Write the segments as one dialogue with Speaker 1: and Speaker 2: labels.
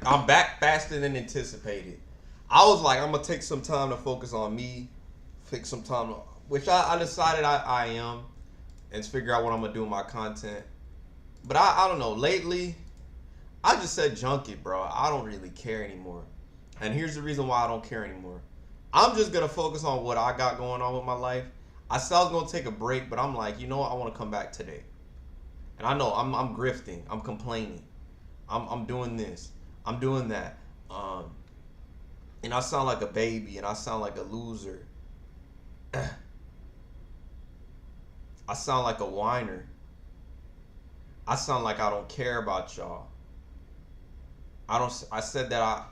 Speaker 1: I'm back faster than anticipated. I was like, I'm gonna take some time to focus on me, take some time, which I decided I am, and figure out what I'm gonna do with my content. But I don't know. Lately, I just said junk it, bro. I don't really care anymore. And here's the reason why I don't care anymore. I'm just gonna focus on what I got going on with my life. I said I was gonna take a break, but I'm like, you know what? I want to come back today. And I know I'm grifting. I'm complaining. I'm doing this. I'm doing that. Um, and I sound like a baby, and I sound like a loser. I sound like a whiner. I sound like I don't care about y'all. I don't. I said that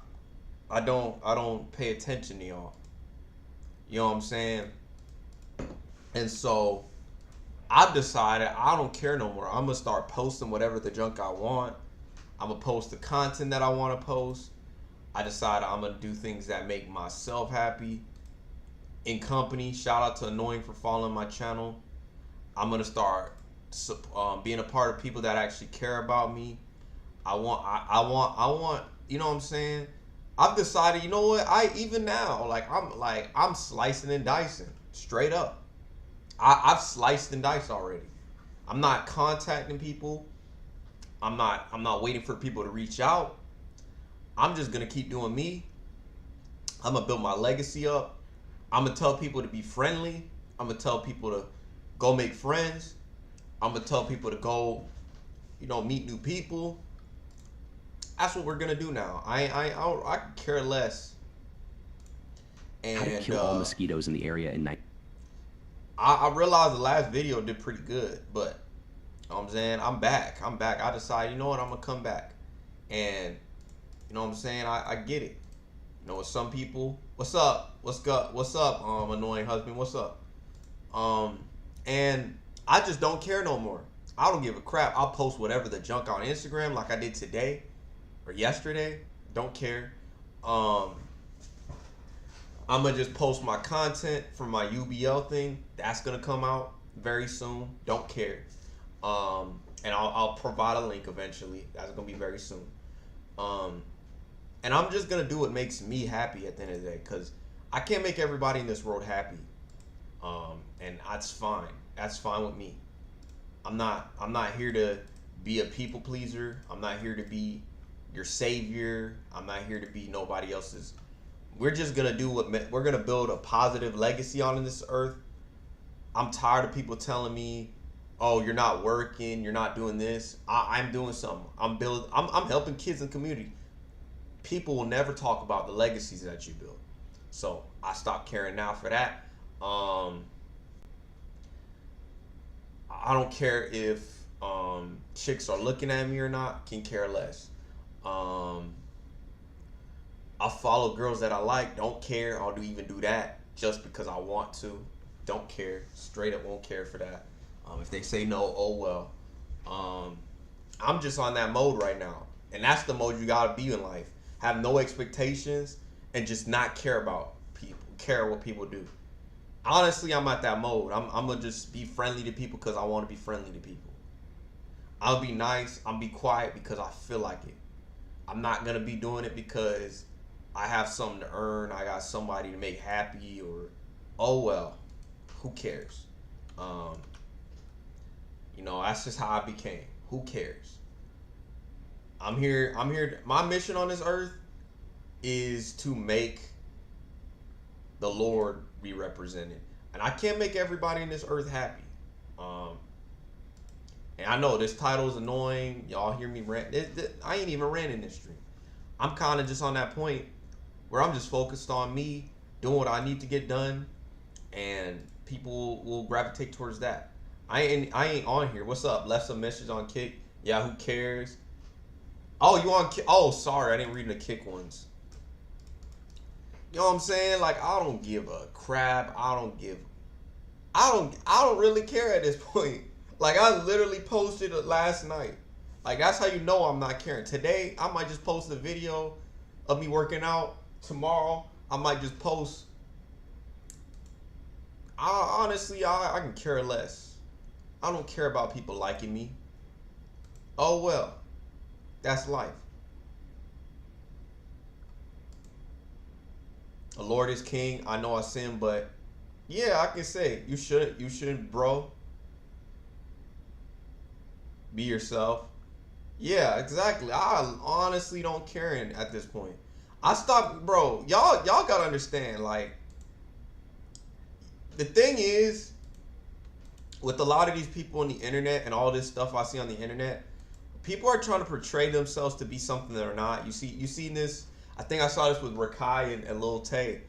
Speaker 1: I don't pay attention to y'all. You know what I'm saying? And so I've decided I don't care no more. I'm gonna start posting whatever the junk I want. I'm gonna post the content that I want to post. I decided I'm gonna do things that make myself happy. In company, shout out to Annoying for following my channel. I'm gonna start being a part of people that actually care about me. I want. You know what I'm saying? I've decided. You know what? Even now, I'm slicing and dicing straight up. I've sliced and diced already. I'm not contacting people. I'm not waiting for people to reach out. I'm just gonna keep doing me. I'm gonna build my legacy up. I'm gonna tell people to be friendly. I'm gonna tell people to go make friends. I'm gonna tell people to go, meet new people. That's what we're gonna do now. I could care less.
Speaker 2: How to
Speaker 1: And
Speaker 2: kill all mosquitoes in the area in night.
Speaker 1: I realized the last video did pretty good, but you know what I'm saying, I'm back. I decided, you know what, I'm gonna come back. And you know what I'm saying, I get it. With some people, what's up? What's up, annoying husband? What's up? And I just don't care no more. I don't give a crap. I'll post whatever the junk on Instagram like I did today or yesterday. Don't care. I'm gonna just post my content for my UBL thing. That's gonna come out very soon. Don't care. And I'll provide a link eventually. That's gonna be very soon. And I'm just gonna do what makes me happy at the end of the day, because I can't make everybody in this world happy. And that's fine. That's fine with me. I'm not here to be a people pleaser. I'm not here to be your savior. I'm not here to be nobody else's. We're just gonna do we're gonna build a positive legacy on this earth. I'm tired of people telling me, "Oh, you're not working. You're not doing this." I'm doing something. I'm helping kids in the community. People will never talk about the legacies that you build. So I stopped caring now for that. I don't care if chicks are looking at me or not. Can care less. I follow girls that I like. Don't care. I'll even do that just because I want to. Don't care. Straight up won't care for that. If they say no, oh well. I'm just on that mode right now. And that's the mode you gotta be in life. Have no expectations and just not care about people. Care what people do. Honestly, I'm at that mode. I'm gonna just be friendly to people because I want to be friendly to people. I'll be nice. I'll be quiet because I feel like it. I'm not gonna be doing it because I have something to earn. I got somebody to make happy, or oh well, who cares? That's just how I became. Who cares? I'm here. My mission on this earth is to make the Lord be represented, and I can't make everybody in this earth happy. And I know this title is annoying. Y'all hear me rant. I ain't even ranting this stream. I'm kind of just on that point where I'm just focused on me doing what I need to get done, and people will gravitate towards that. I ain't on here. What's up? Left some message on Kick. Yeah, who cares? Oh, you on Kick? Oh, sorry, I didn't read the Kick ones. You know what I'm saying? Like, I don't give a crap. I don't really care at this point. Like, I literally posted it last night. Like, that's how you know I'm not caring. Today, I might just post a video of me working out. Tomorrow, I might just post. Honestly, I can care less. I don't care about people liking me. Oh well, that's life. The Lord is king. I know I sin, but yeah, I can say you shouldn't, bro. Be yourself. Yeah, exactly. I honestly don't care at this point. I stopped, bro. Y'all gotta understand. Like, the thing is, with a lot of these people on the internet and all this stuff I see on the internet, people are trying to portray themselves to be something they're not. You seen this? I think I saw this with Rakai and Lil Tay.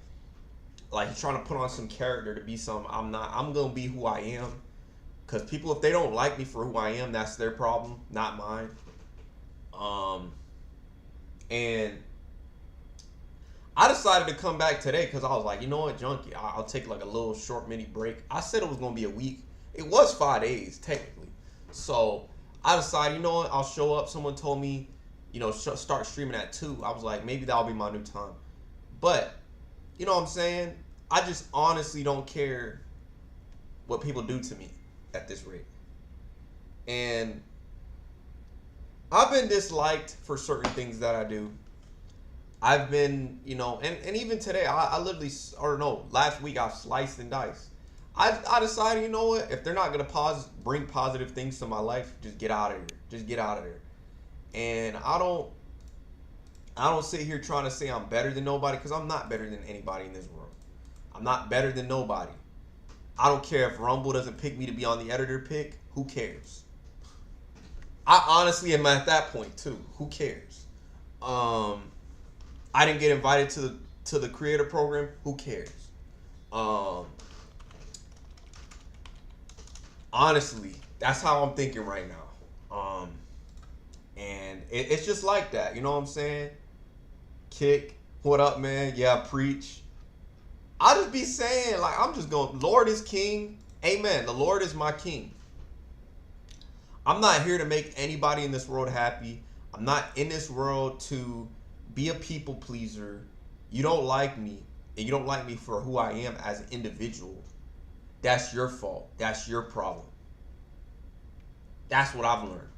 Speaker 1: Like, he's trying to put on some character to be something I'm not. I'm gonna be who I am. Cause people, if they don't like me for who I am, that's their problem, not mine. And I decided to come back today because I was like, you know what, Junkie, I'll take like a little short mini break. I said it was gonna be a week. It was 5 days technically. So I decided, you know what, I'll show up. Someone told me, you know, start streaming at 2. I was like, maybe that'll be my new time. But you know what I'm saying? I just honestly don't care what people do to me at this rate. And I've been disliked for certain things that I do. I've been, you know, and even today, I literally, or no, last week I sliced and diced. I decided, you know what, if they're not going to bring positive things to my life, just get out of here. Just get out of there. And I don't sit here trying to say I'm better than nobody, because I'm not better than anybody in this world. I'm not better than nobody. I don't care if Rumble doesn't pick me to be on the editor pick. Who cares? I honestly am at that point too. Who cares? I didn't get invited to the creator program. Who cares? Honestly, that's how I'm thinking right now. And it's just like that. You know what I'm saying? Kick, what up, man? Yeah, preach. I just be saying, like, I'm just going, Lord is king. Amen. The Lord is my king. I'm not here to make anybody in this world happy. I'm not in this world to be a people pleaser. You don't like me, and you don't like me for who I am as an individual. That's your fault. That's your problem. That's what I've learned.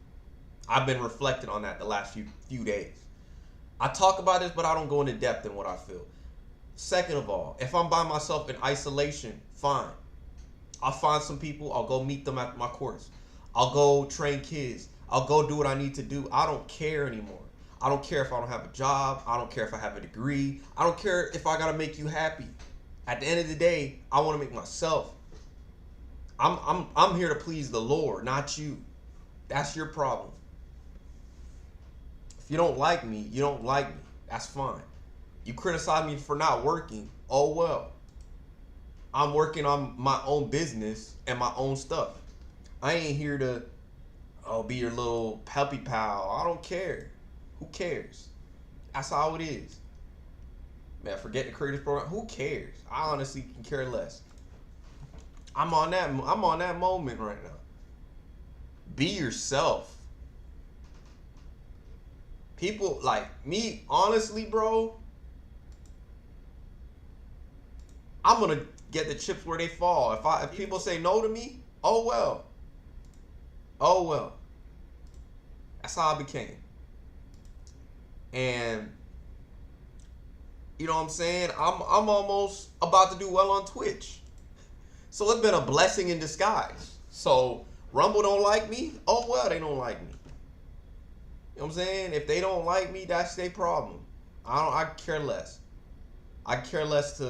Speaker 1: I've been reflecting on that the last few days. I talk about this, but I don't go into depth in what I feel. Second of all, if I'm by myself in isolation, fine. I'll find some people. I'll go meet them at my course. I'll go train kids. I'll go do what I need to do. I don't care anymore. I don't care if I don't have a job. I don't care if I have a degree. I don't care if I gotta make you happy. At the end of the day, I want to make myself. I'm here to please the Lord, not you. That's your problem. If you don't like me, you don't like me. That's fine. You criticize me for not working. Oh well. I'm working on my own business and my own stuff. I ain't here to be your little puppy pal. I don't care. Who cares? That's how it is. Man, forget the creators program. Who cares? I honestly can care less. I'm on that moment right now. Be yourself. People like me, honestly, bro. I'm gonna get the chips where they fall. If people say no to me, oh well. Oh well. That's how I became. And you know what I'm saying? I'm almost about to do well on Twitch. So it's been a blessing in disguise. So Rumble don't like me, oh well, they don't like me. You know what I'm saying? If they don't like me, that's their problem. I care less. I care less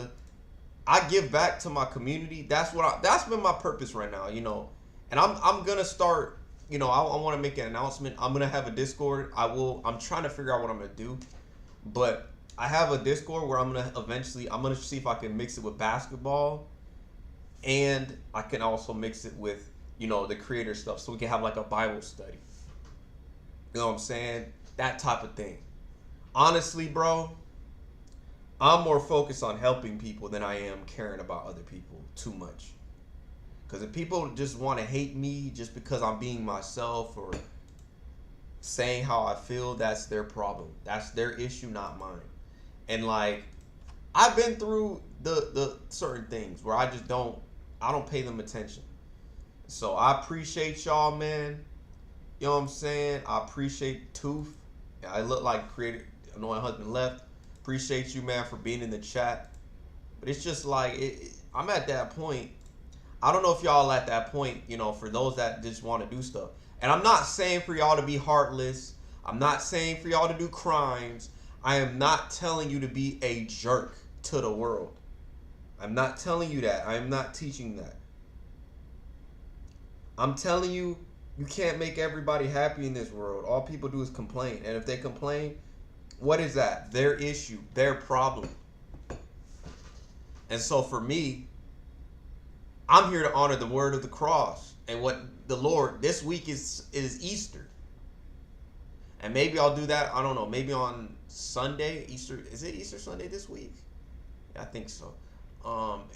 Speaker 1: I give back to my community. That's been my purpose right now, you know. And I'm gonna start, you know, I want to make an announcement. I'm gonna have a Discord. I'm trying to figure out what I'm gonna do, but I have a Discord where I'm gonna see if I can mix it with basketball, and I can also mix it with, you know, the creator stuff, so we can have like a Bible study. You know what I'm saying? That type of thing. Honestly, bro, I'm more focused on helping people than I am caring about other people too much. Because if people just want to hate me just because I'm being myself or saying how I feel, that's their problem. That's their issue, not mine. And like, I've been through the certain things where I don't pay them attention. So I appreciate y'all, man. You know what I'm saying? I appreciate Tooth. I look like creator. I know my husband left. Appreciate you, man, for being in the chat. But it's just like I'm at that point. I don't know if y'all at that point, you know, for those that just want to do stuff. And I'm not saying for y'all to be heartless. I'm not saying for y'all to do crimes. I am not telling you to be a jerk to the world. I'm not telling you that. I am not teaching that. I'm telling you, you can't make everybody happy in this world. All people do is complain. And if they complain, what is that? Their issue, their problem. And so for me, I'm here to honor the word of the cross. And what the Lord, this week is Easter. And maybe I'll do that, I don't know, maybe on Sunday, Easter. Is it Easter Sunday this week? Yeah, I think so.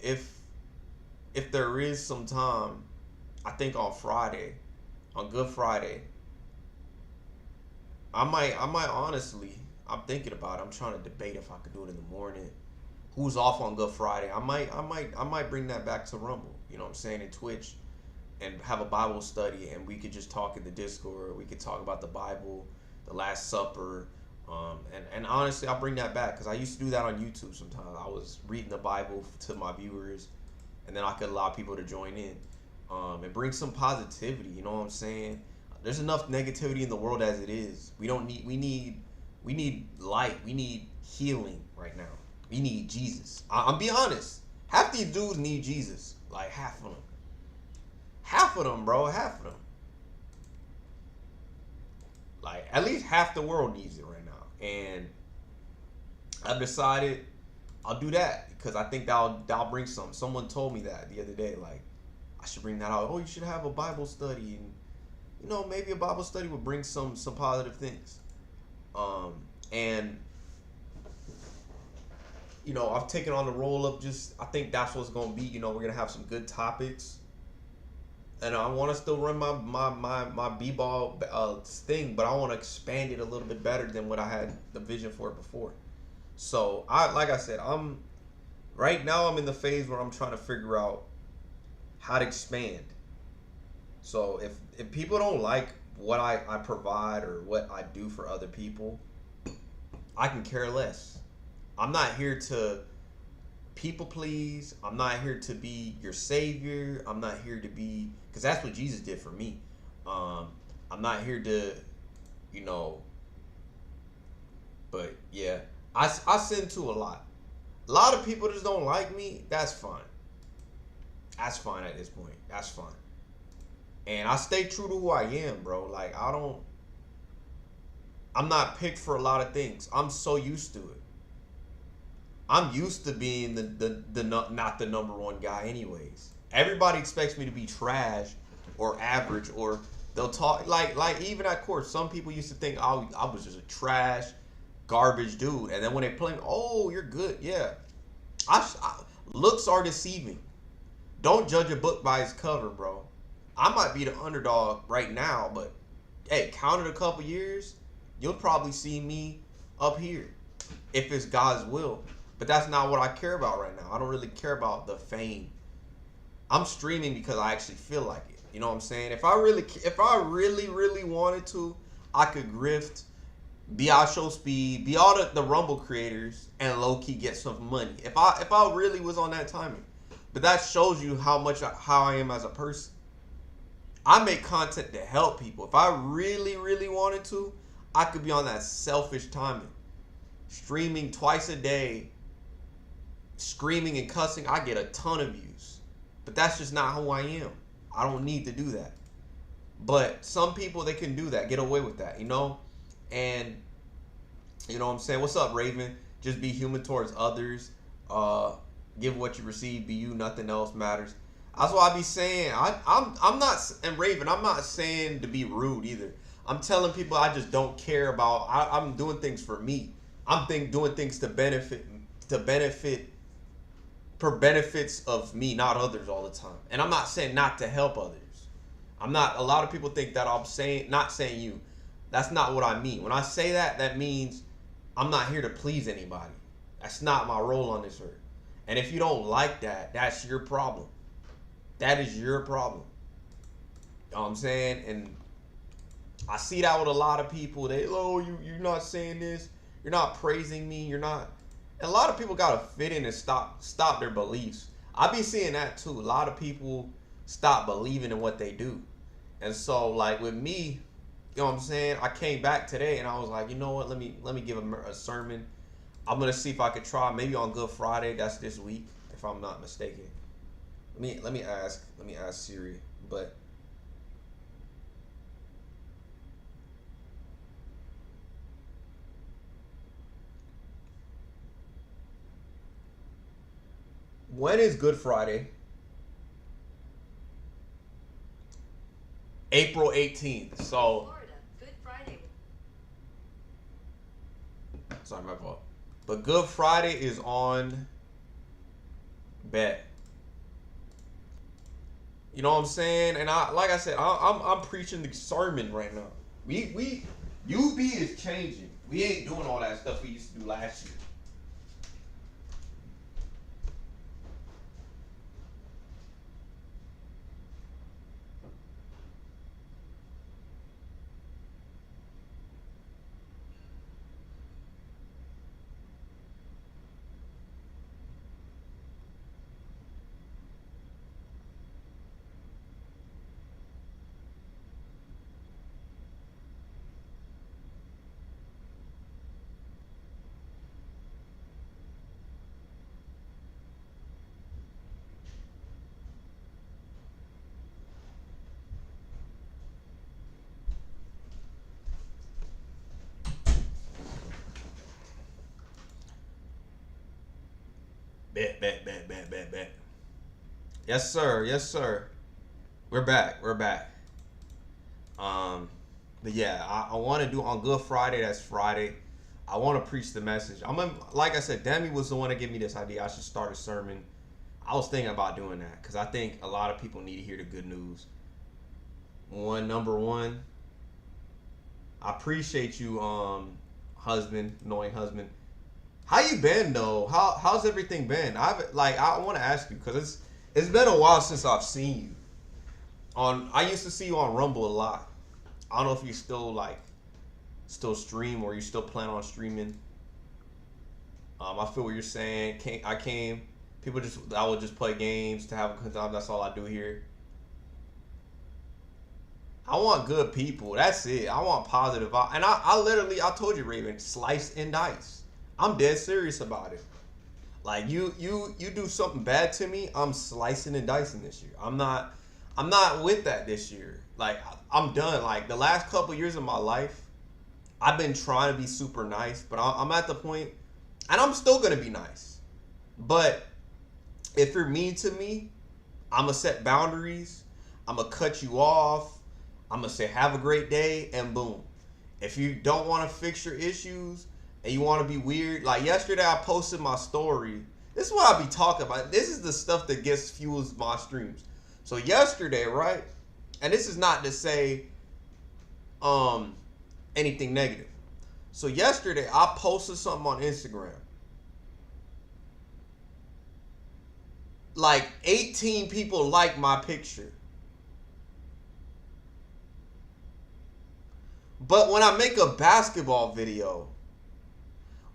Speaker 1: If there is some time, I think on Friday, on Good Friday, I might honestly, I'm thinking about it. I'm trying to debate if I could do it in the morning. Who's off on Good Friday? I might bring that back to Rumble. You know what I'm saying, in Twitch, and have a Bible study, and we could just talk in the Discord. We could talk about the Bible, the Last Supper, and honestly, I'll bring that back because I used to do that on YouTube sometimes. I was reading the Bible to my viewers, and then I could allow people to join in, and bring some positivity. You know what I'm saying? There's enough negativity in the world as it is. We need light. We need healing right now. We need Jesus. I'm be honest. Half these dudes need Jesus. Like half of them. Half of them, bro. Half of them. Like at least half the world needs it right now. And I've decided I'll do that because I think that'll bring some. Someone told me that the other day. Like I should bring that out. Oh, you should have a Bible study, and you know maybe a Bible study would bring some positive things. And you know, I've taken on the role of just, I think that's what's going to be. You know, we're going to have some good topics. And I want to still run my b-ball thing, but I want to expand it a little bit better than what I had the vision for it before. So, like I said, right now I'm in the phase where I'm trying to figure out how to expand. So, if people don't like what I provide or what I do for other people, I can care less. I'm not here to people please. I'm not here to be your savior. I'm not here to be, because that's what Jesus did for me. I'm not here to, you know, but yeah, I sin to a lot. A lot of people just don't like me. That's fine. That's fine at this point. That's fine. And I stay true to who I am, bro. Like I'm not picked for a lot of things. I'm so used to it. I'm used to being the not the number one guy anyways. Everybody expects me to be trash or average, or they'll talk like even at court, some people used to think I was just a trash, garbage dude. And then when they play, oh, you're good. Yeah. Looks are deceiving. Don't judge a book by its cover, bro. I might be the underdog right now, but hey, count it a couple years, you'll probably see me up here if it's God's will. But that's not what I care about right now. I don't really care about the fame. I'm streaming because I actually feel like it. You know what I'm saying? If I really wanted to, I could grift, be Show Speed, be all the Rumble creators, and low key get some money. If I really was on that timing. But that shows you how I am as a person. I make content to help people. If I really wanted to, I could be on that selfish timing. Streaming twice a day, screaming and cussing, I get a ton of views. But that's just not who I am. I don't need to do that. But some people, they can do that, get away with that, you know? And, you know what I'm saying? What's up, Raven? Just be human towards others. Give what you receive, be you, nothing else matters. That's what I be saying. I'm not, and Raven, I'm not saying to be rude either. I'm telling people I just don't care about, I'm doing things for me. I'm doing things to benefit for benefits of me, not others all the time. And I'm not saying not to help others. A lot of people think that I'm saying, not saying you. That's not what I mean. When I say that, that means I'm not here to please anybody. That's not my role on this earth. And if you don't like that, that's your problem. That is your problem. You know what I'm saying? And I see that with a lot of people. You're not saying this. You're not praising me. You're not. A lot of people gotta fit in and stop their beliefs. I be seeing that too. A lot of people stop believing in what they do. And so like with me, you know what I'm saying? I came back today and I was like, you know what? Let me give a sermon. I'm gonna see if I could try maybe on Good Friday. That's this week, if I'm not mistaken. Let me ask Siri. But when is Good Friday? April 18th. So
Speaker 3: Florida, Good Friday.
Speaker 1: sorry, my fault. But Good Friday is on bet. You know what I'm saying? And like I said, I'm preaching the sermon right now. UB is changing. We ain't doing all that stuff we used to do last year. Bet. Yes, sir. Yes, sir. We're back. But yeah, I want to do on Good Friday. That's Friday. I want to preach the message. Like I said, Demi was the one that gave me this idea. I should start a sermon. I was thinking about doing that because I think a lot of people need to hear the good news. Number one, I appreciate you, knowing husband. How you been though? How's everything been? I want to ask you because it's been a while since I've seen you. I used to see you on Rumble a lot. I don't know if you still stream or you still plan on streaming. I feel what you're saying. I would just play games to have a good time. That's all I do here. I want good people. That's it. I want positive. And I told you, Raven, slice and dice. I'm dead serious about it. Like you do something bad to me, I'm slicing and dicing this year. I'm not with that this year. Like I'm done. Like the last couple years of my life, I've been trying to be super nice, but I'm at the point, and I'm still gonna be nice. But if you're mean to me, I'm gonna set boundaries. I'm gonna cut you off. I'm gonna say have a great day, and boom. If you don't want to fix your issues and you want to be weird, like yesterday I posted my story. This is what I be talking about. This is the stuff that fuels my streams. So yesterday, right? And this is not to say anything negative. So yesterday I posted something on Instagram. Like 18 people liked my picture. But when I make a basketball video,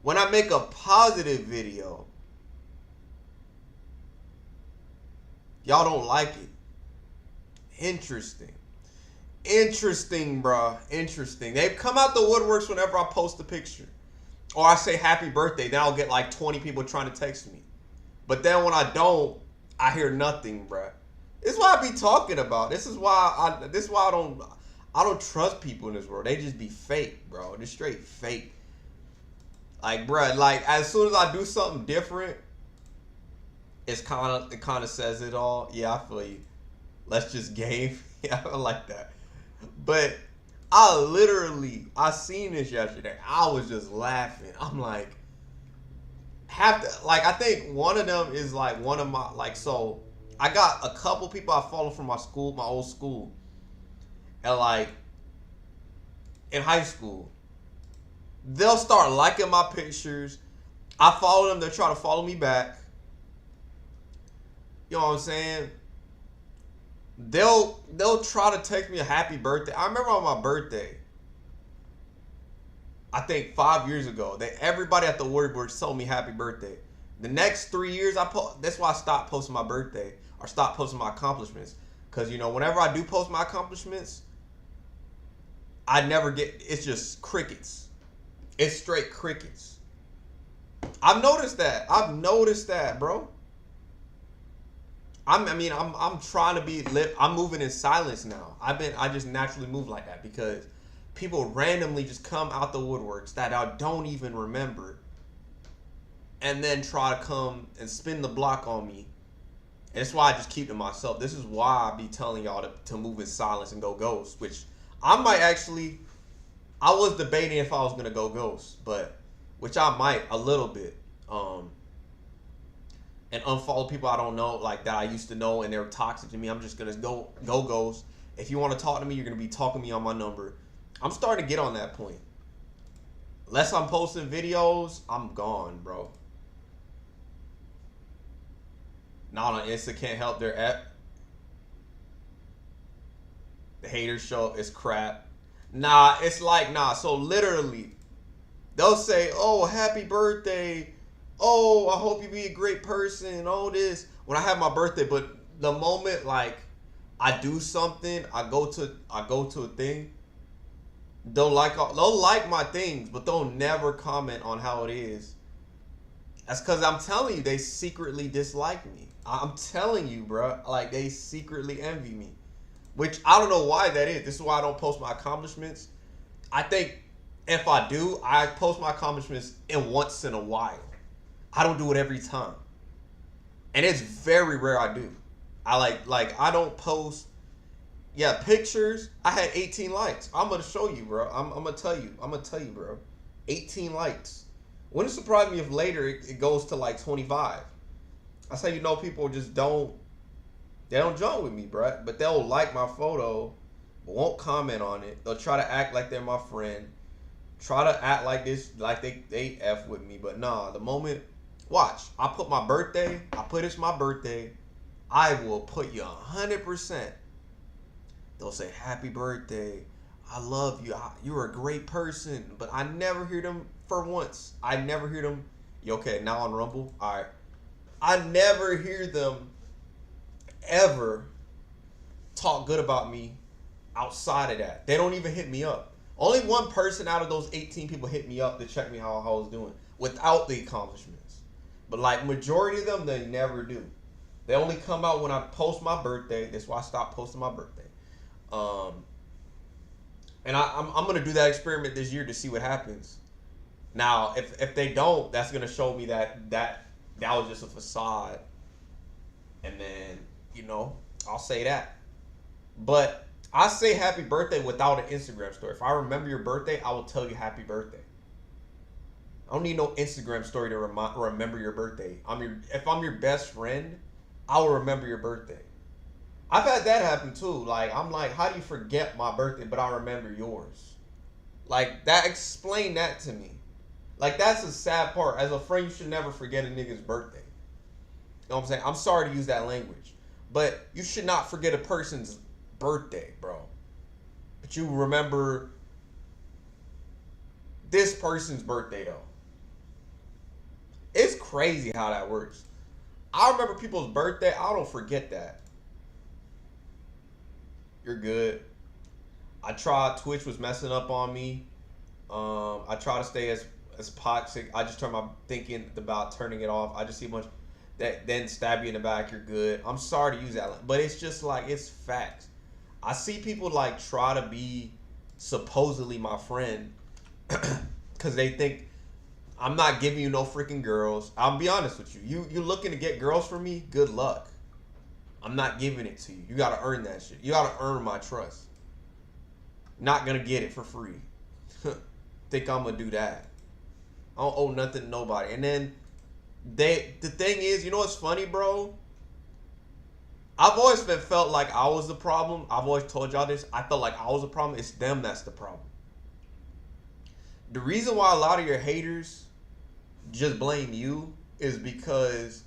Speaker 1: when I make a positive video, y'all don't like it. Interesting, bruh. Interesting. They've come out the woodworks whenever I post a picture. Or I say happy birthday, then I'll get like 20 people trying to text me. But then when I don't, I hear nothing, bruh. This is what I be talking about. This is why I don't trust people in this world. They just be fake, bro. They're straight fake. Like, bruh, like as soon as I do something different, it kind of says it all. Yeah, I feel you. Let's just game. Yeah, I like that. But I seen this yesterday. I was just laughing. I'm like, I think one of them is like one of my, so I got a couple people I follow from my old school. And like, in high school, they'll start liking my pictures. I follow them. They'll try to follow me back. You know what I'm saying? They'll try to text me a happy birthday. I remember on my birthday, I think 5 years ago, that everybody at the Woodward told me happy birthday. The next 3 years, that's why I stopped posting my birthday or stopped posting my accomplishments. Because, you know, whenever I do post my accomplishments, I never get, it's just crickets. It's straight crickets. I've noticed that, bro. I'm trying to be lit. I'm moving in silence now. I just naturally move like that because people randomly just come out the woodworks that I don't even remember and then try to come and spin the block on me. And that's why I just keep to myself. This is why I be telling y'all to move in silence and go ghost, which I was debating if I was gonna go ghost, but which I might a little bit. And unfollow people I don't know, like that I used to know and they're toxic to me. I'm just gonna go ghost. If you want to talk to me, you're gonna be talking to me on my number. I'm starting to get on that point. Unless I'm posting videos, I'm gone, bro. Not on Insta, can't help their app. The haters show up, it's crap. Nah, it's like, so literally, they'll say, oh, happy birthday. Oh, I hope you be a great person. Oh, this. When I have my birthday, but the moment, like, I do something, I go to a thing, they'll like my things, but they'll never comment on how it is. That's because I'm telling you, they secretly dislike me. I'm telling you, bro. Like, they secretly envy me. Which, I don't know why that is. This is why I don't post my accomplishments. I think if I do, I post my accomplishments once in a while. I don't do it every time. And it's very rare I do. I I don't post, pictures. I had 18 likes. I'm going to show you, bro. I'm going to tell you, bro. 18 likes. Wouldn't surprise me if later it goes to like 25. That's how you know people just don't join with me, bro. But they'll like my photo, but won't comment on it. They'll try to act like they're my friend. Try to act like this, like they F with me. But nah, the moment, watch, I put my birthday, it's my birthday, I will put you 100%. They'll say, happy birthday. I love you. You're a great person. But I never hear them for once. I never hear them. You okay, now on Rumble? All right. I never hear them ever talk good about me outside of that. They don't even hit me up. Only one person out of those 18 people hit me up to check me how I was doing without the accomplishments. But like majority of them, they never do. They only come out when I post my birthday. That's why I stopped posting my birthday. And I'm gonna do that experiment this year to see what happens. Now, if they don't, that's gonna show me that was just a facade. And then, you know, I'll say that. But I say happy birthday without an Instagram story. If I remember your birthday, I will tell you happy birthday. I don't need no Instagram story to remember your birthday. If I'm your best friend, I will remember your birthday. I've had that happen too. Like, I'm like, how do you forget my birthday, but I remember yours? Like, explain that to me. Like, that's a sad part. As a friend, you should never forget a nigga's birthday. You know what I'm saying? I'm sorry to use that language. But you should not forget a person's birthday, bro. But you remember this person's birthday, though. It's crazy how that works. I remember people's birthday. I don't forget that. You're good. I tried. Twitch was messing up on me. I try to stay as toxic. I just turn my thinking about turning it off. I just see a bunch that then stab you in the back. You're good. I'm sorry to use that, but it's just like, it's facts. I see people like try to be supposedly my friend because they think I'm not giving you no freaking girls. I'll be honest with you. You looking to get girls from me? Good luck. I'm not giving it to you. You gotta earn that shit. You gotta earn my trust. Not gonna get it for free. Think I'm gonna do that? I don't owe nothing to nobody. And then the thing is, you know what's funny, bro? I've always felt like I was the problem. I've always told y'all this. I felt like I was the problem. It's them that's the problem. The reason why a lot of your haters just blame you is because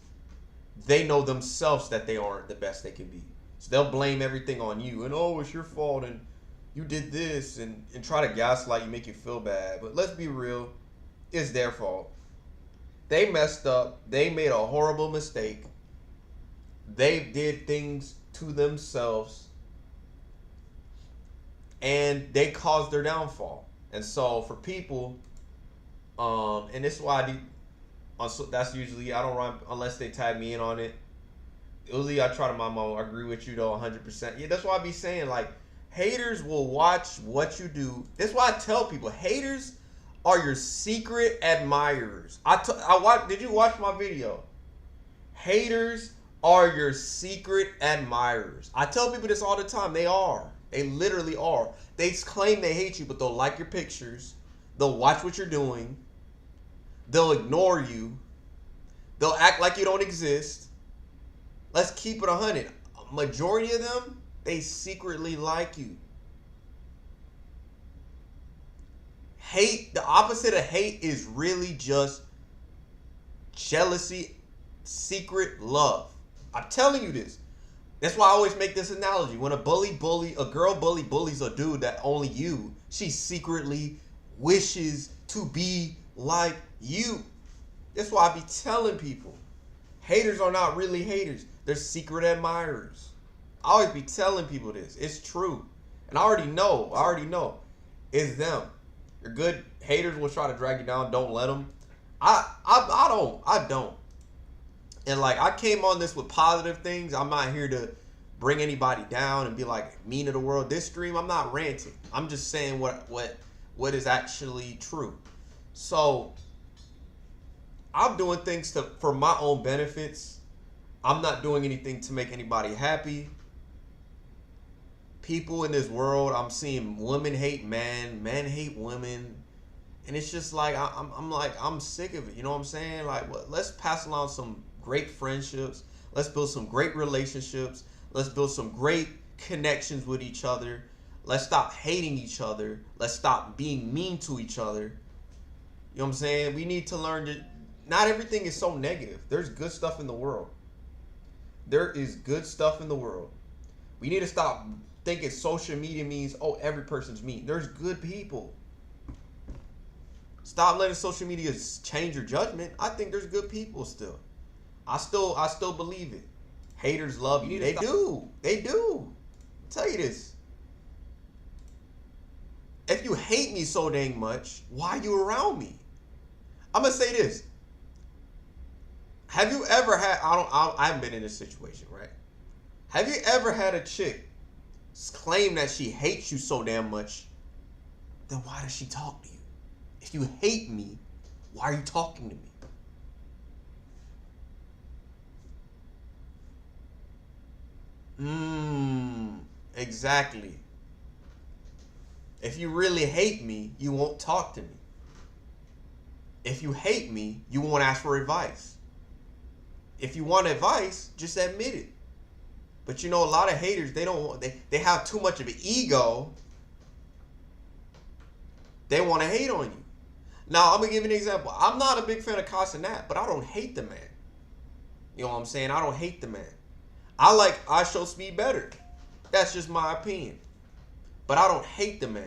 Speaker 1: they know themselves that they aren't the best they can be. So they'll blame everything on you. And, oh, it's your fault. And you did this and try to gaslight you, make you feel bad. But let's be real, it's their fault. They messed up. They made a horrible mistake. They did things to themselves, and they caused their downfall. And so for people, and this is why I do. That's usually I don't run unless they tag me in on it. Usually I try to my mom. I agree with you though, 100%. Yeah, that's why I be saying like haters will watch what you do. That's why I tell people haters are your secret admirers. I watch. Did you watch my video? Haters are your secret admirers. I tell people this all the time. They are. They literally are. They claim they hate you, but they'll like your pictures. They'll watch what you're doing. They'll ignore you. They'll act like you don't exist. Let's keep it 100. Majority of them, they secretly like you. Hate, the opposite of hate is really just jealousy, secret love. I'm telling you this. That's why I always make this analogy. When a girl bullies a dude that only you, she secretly wishes to be like you. That's why I be telling people. Haters are not really haters. They're secret admirers. I always be telling people this. It's true. And I already know. It's them. You're good. Haters will try to drag you down. Don't let them. I don't. And like I came on this with positive things. I'm not here to bring anybody down and be like mean to the world. This stream, I'm not ranting. I'm just saying what is actually true. So I'm doing things for my own benefits. I'm not doing anything to make anybody happy. People in this world, I'm seeing women hate men hate women, and it's just like I'm sick of it. You know what I'm saying? Like, let's pass along some great friendships. Let's build some great relationships. Let's build some great connections with each other. Let's stop hating each other. Let's stop being mean to each other. You know what I'm saying? We need to learn that not everything is so negative. There's good stuff in the world. There is good stuff in the world. We need to stop thinking social media means, oh, every person's mean. There's good people. Stop letting social media change your judgment. I think there's good people still. I still believe it. Haters love you. They do. They do. I'll tell you this. If you hate me so dang much, why are you around me? I'm gonna say this. Have you ever had? I haven't been in this situation, right? Have you ever had a chick claim that she hates you so damn much? Then why does she talk to you? If you hate me, why are you talking to me? Exactly. If you really hate me, you won't talk to me. If you hate me, you won't ask for advice. If you want advice, just admit it. But you know, a lot of haters, they have too much of an ego. They want to hate on you. Now, I'm going to give you an example. I'm not a big fan of Casanat, but I don't hate the man. You know what I'm saying? I don't hate the man. I like IShowSpeed better. That's just my opinion. But I don't hate the man.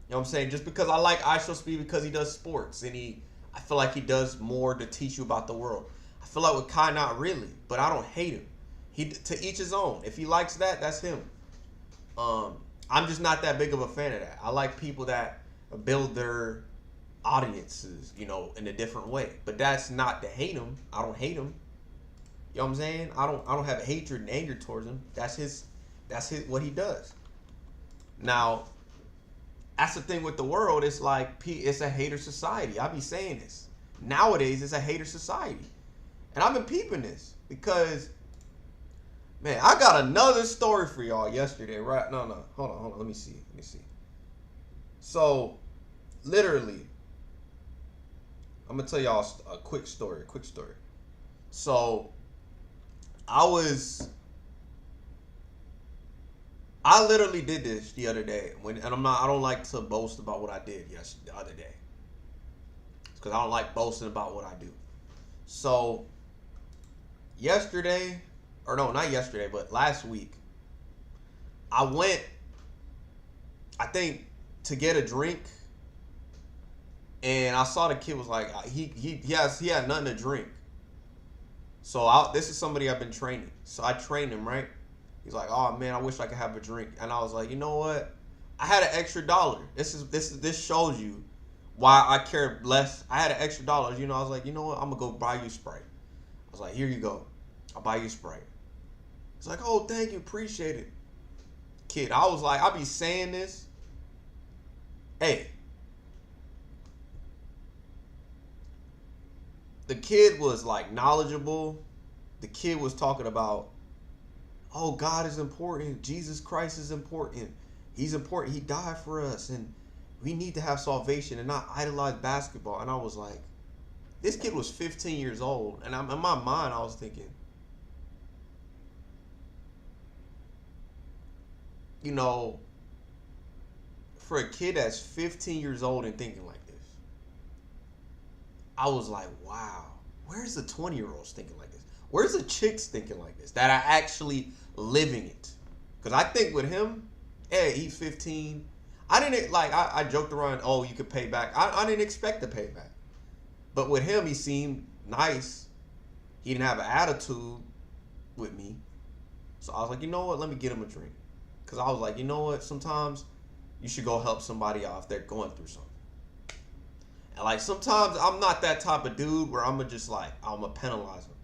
Speaker 1: You know what I'm saying? Just because I like IShowSpeed because he does sports and I feel like he does more to teach you about the world. I feel like with Kai, not really, but I don't hate him. To each his own. If he likes that, that's him. I'm just not that big of a fan of that. I like people that build their audiences, you know, in a different way. But that's not to hate him. I don't hate him. You know what I'm saying? I don't have hatred and anger towards him. That's his what he does. Now, that's the thing with the world. It's like it's a hater society. I be saying this. Nowadays, it's a hater society. And I've been peeping this because, man, I got another story for y'all yesterday, right? No. Hold on. Let me see. So, literally, I'm going to tell y'all a quick story. So, I literally did this the other day, and I don't like to boast about what I did the other day, because I don't like boasting about what I do. So yesterday, or no, not yesterday, but last week, I went, I think, to get a drink, and I saw the kid was like, he had nothing to drink. So this is somebody I've been training. So I trained him, right? He's like, oh man, I wish I could have a drink. And I was like, you know what? I had an extra $1. This shows you why I care less. I had an extra $1. You know, I was like, you know what? I'm gonna go buy you Sprite. I was like, here you go. I'll buy you Sprite. He's like, oh, thank you, appreciate it. Kid, I was like, I be saying this. Hey. The kid was like knowledgeable. The kid was talking about, oh, God is important. Jesus Christ is important. He's important. He died for us. And we need to have salvation and not idolize basketball. And I was like, this kid was 15 years old. And in my mind, I was thinking, you know, for a kid that's 15 years old and thinking like this, I was like, wow, where's the 20-year-olds thinking like this? Where's the chicks thinking like this that are actually living it? Because I think with him, hey, he's 15. I joked around, oh, you could pay back. I didn't expect to pay back. But with him, he seemed nice. He didn't have an attitude with me. So I was like, you know what? Let me get him a drink. Because I was like, you know what? Sometimes you should go help somebody out if they're going through something. And like sometimes I'm not that type of dude where I'm going to penalize them.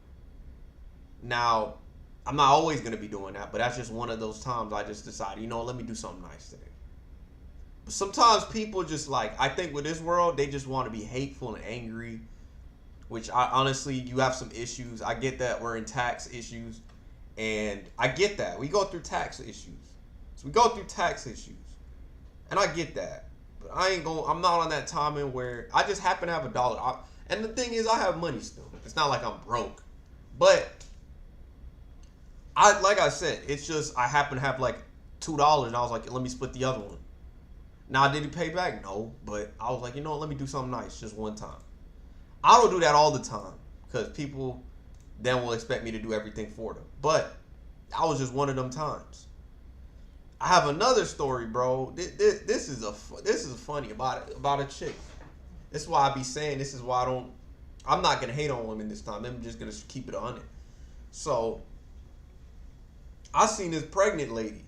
Speaker 1: Now, I'm not always going to be doing that, but that's just one of those times I just decided, you know, let me do something nice today. But sometimes people just I think with this world, they just want to be hateful and angry, which I honestly, you have some issues. I get that we're in tax issues, and I get that. We go through tax issues. So we go through tax issues, and I get that. But I'm not on that timing where I just happen to have $1. And the thing is, I have money still. It's not like I'm broke. But like I said, it's just I happen to have like $2, and I was like, let me split the other one. Now, did he pay back? No, but I was like, you know what, let me do something nice just one time. I don't do that all the time because people then will expect me to do everything for them. But I was just one of them times. I have another story, bro. This is funny about a chick. This is why I be saying this is why I'm not gonna hate on women this time. I'm just gonna keep it on it. So I seen this pregnant lady,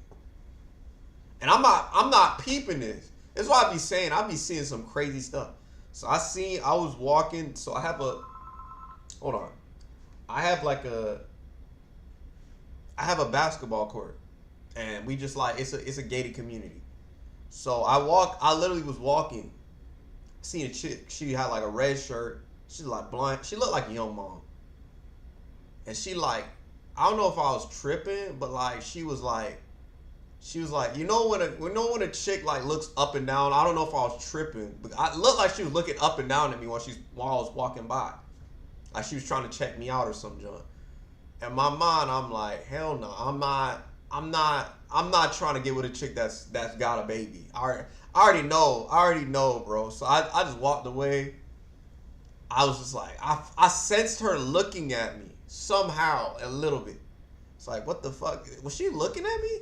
Speaker 1: and I'm not peeping this. That's why I be saying I be seeing some crazy stuff. So I was walking. So I have hold on. I have a basketball court, and we just it's a gated community. So I literally was walking. Seen a chick. She had like a red shirt. She's like blonde. She looked like a young mom. And she I don't know if I was tripping, but she was like, you know when a chick looks up and down. I don't know if I was tripping, but I looked like she was looking up and down at me while I was walking by, like she was trying to check me out or some junk. In my mind, I'm like, hell no, I'm not trying to get with a chick that's got a baby. I already know, bro. So I just walked away. I was just like, I sensed her looking at me somehow a little bit. It's like, what the fuck? Was she looking at me?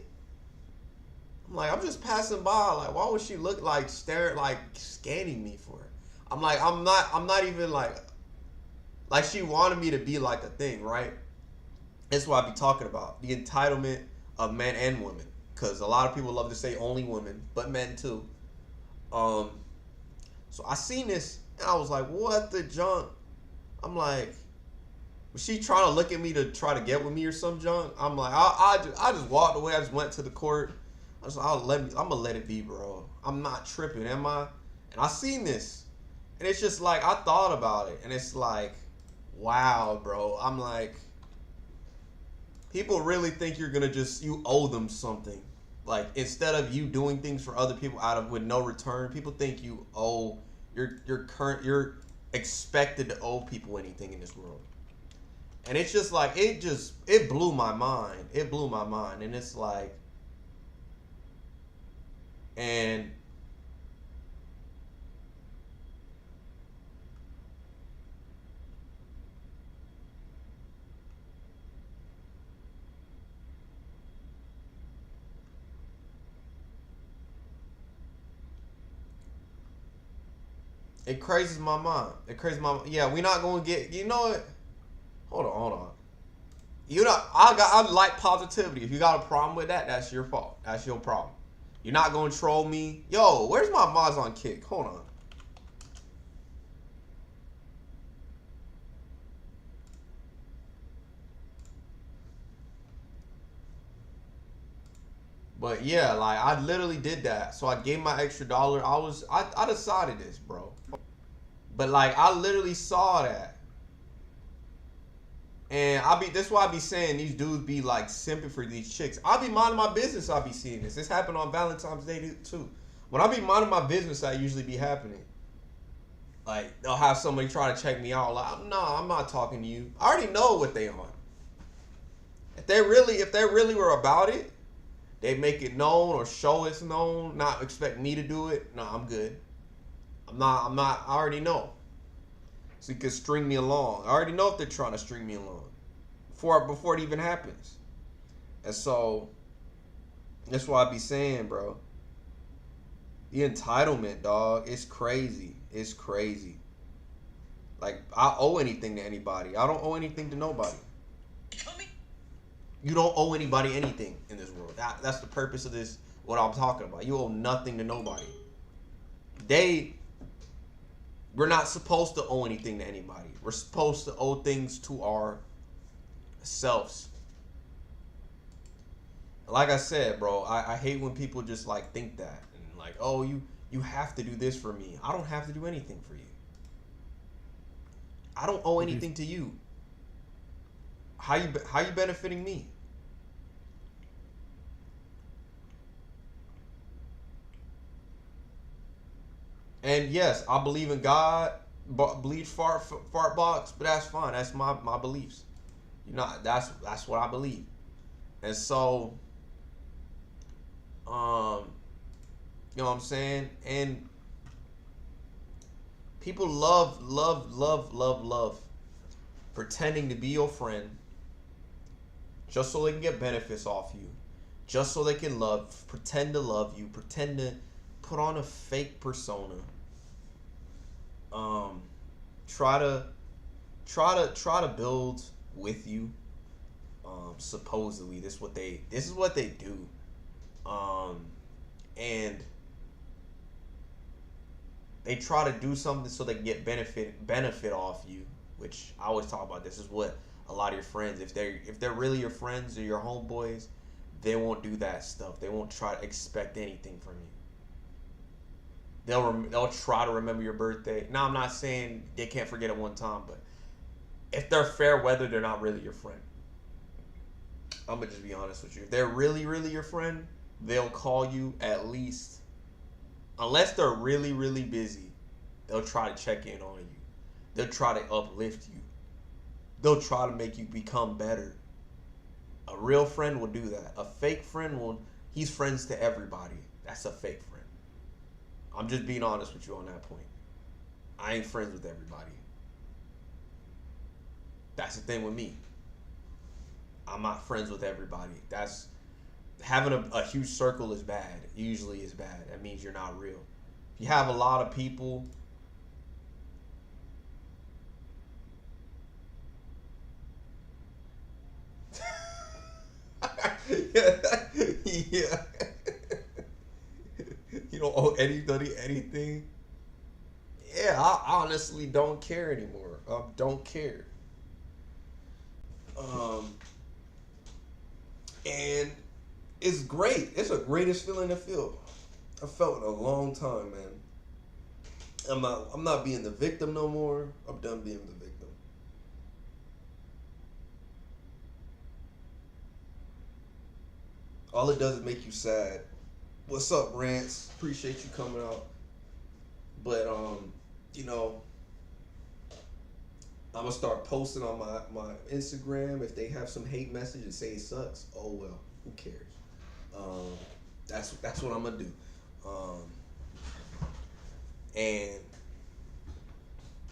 Speaker 1: I'm like, I'm just passing by. Like, why would she look scanning me for it? I'm like, I'm not even like she wanted me to be like a thing, right? That's what I be talking about. The entitlement of men and women. Because a lot of people love to say only women, but men too. So I seen this, and I was like, what the junk? I'm like, was she trying to look at me to try to get with me or some junk? I'm like, I just walked away. I just went to the court. I was like, I'm gonna let it be, bro. I'm not tripping, am I? And I seen this, and it's just I thought about it, and it's like, wow, bro. I'm like, people really think you're gonna you owe them something. Like, instead of you doing things for other people with no return, people think you owe you're expected to owe people anything in this world. And it's just it blew my mind. It blew my mind. And it's and It crazes my mind. It crazes my mind. Yeah, we not gonna get. You know what? Hold on. You know, I like positivity. If you got a problem with that, that's your fault. That's your problem. You're not gonna troll me. Yo, where's my Mazon kick? Hold on. But yeah, like I literally did that. So I gave my extra dollar. I decided this, bro. But like I literally saw that. And that's why I be saying these dudes be like simping for these chicks. I be minding my business, I be seeing this. This happened on Valentine's Day too. When I be minding my business, that usually be happening. Like they'll have somebody try to check me out. Like, no, I'm not talking to you. I already know what they on. If they really were about it, they make it known or show it's known. Not expect me to do it. No, I'm good. I'm not. I already know. So you can string me along. I already know if they're trying to string me along before it even happens. And so that's why I be saying, bro. The entitlement, dog, it's crazy. It's crazy. Like, I owe anything to anybody. I don't owe anything to nobody. You don't owe anybody anything in this world. That's the purpose of this, what I'm talking about. You owe nothing to nobody. We're not supposed to owe anything to anybody. We're supposed to owe things to ourselves. Like I said, bro, I hate when people just like think that. And like, oh, you have to do this for me. I don't have to do anything for you. I don't owe anything to you. How you benefiting me? And yes, I believe in God, bleach fart box, but that's fine. That's my beliefs. You know, that's what I believe. And so, you know what I'm saying? And people love pretending to be your friend just so they can get benefits off you, just so they can pretend to love you, pretend to put on a fake persona. Try to build with you. Supposedly, this is what they do. And they try to do something so they can get benefit off you, which I always talk about. This is what a lot of your friends, if they're really your friends or your homeboys, they won't do that stuff. They won't try to expect anything from you. They'll try to remember your birthday. Now, I'm not saying they can't forget it one time, but if they're fair weather, they're not really your friend. I'm gonna just be honest with you. If they're really your friend, they'll call you at least, unless they're really busy, they'll try to check in on you. They'll try to uplift you. They'll try to make you become better. A real friend will do that. A fake friend he's friends to everybody. That's a fake friend. I'm just being honest with you on that point. I ain't friends with everybody. That's the thing with me. I'm not friends with everybody. That's having a huge circle is bad. Usually is bad. That means you're not real. If you have a lot of people, yeah. You don't owe anybody anything. Yeah, I honestly don't care anymore. Don't care. And it's great. It's the greatest feeling to feel. I felt in a long time, man. I'm not being the victim no more. I'm done being the victim. All it does is make you sad. What's up, Rance? Appreciate you coming out. But you know, I'm gonna start posting on my Instagram if they have some hate message and say it sucks. Oh well, who cares? That's what I'm gonna do. And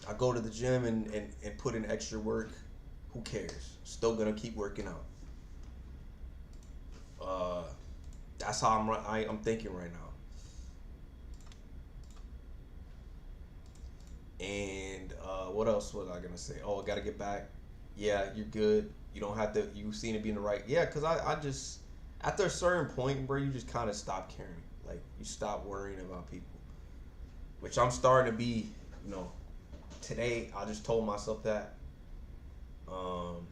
Speaker 1: I go to the gym and put in extra work. Who cares? Still gonna keep working out. That's how I'm thinking right now. And what else was I gonna say? Oh, I gotta get back. Yeah, you're good. You don't have to. You seem to be in the right. Yeah, cause I just after a certain point, bro, you just kind of stop caring. Like you stop worrying about people, which I'm starting to be. You know, today I just told myself that. Um,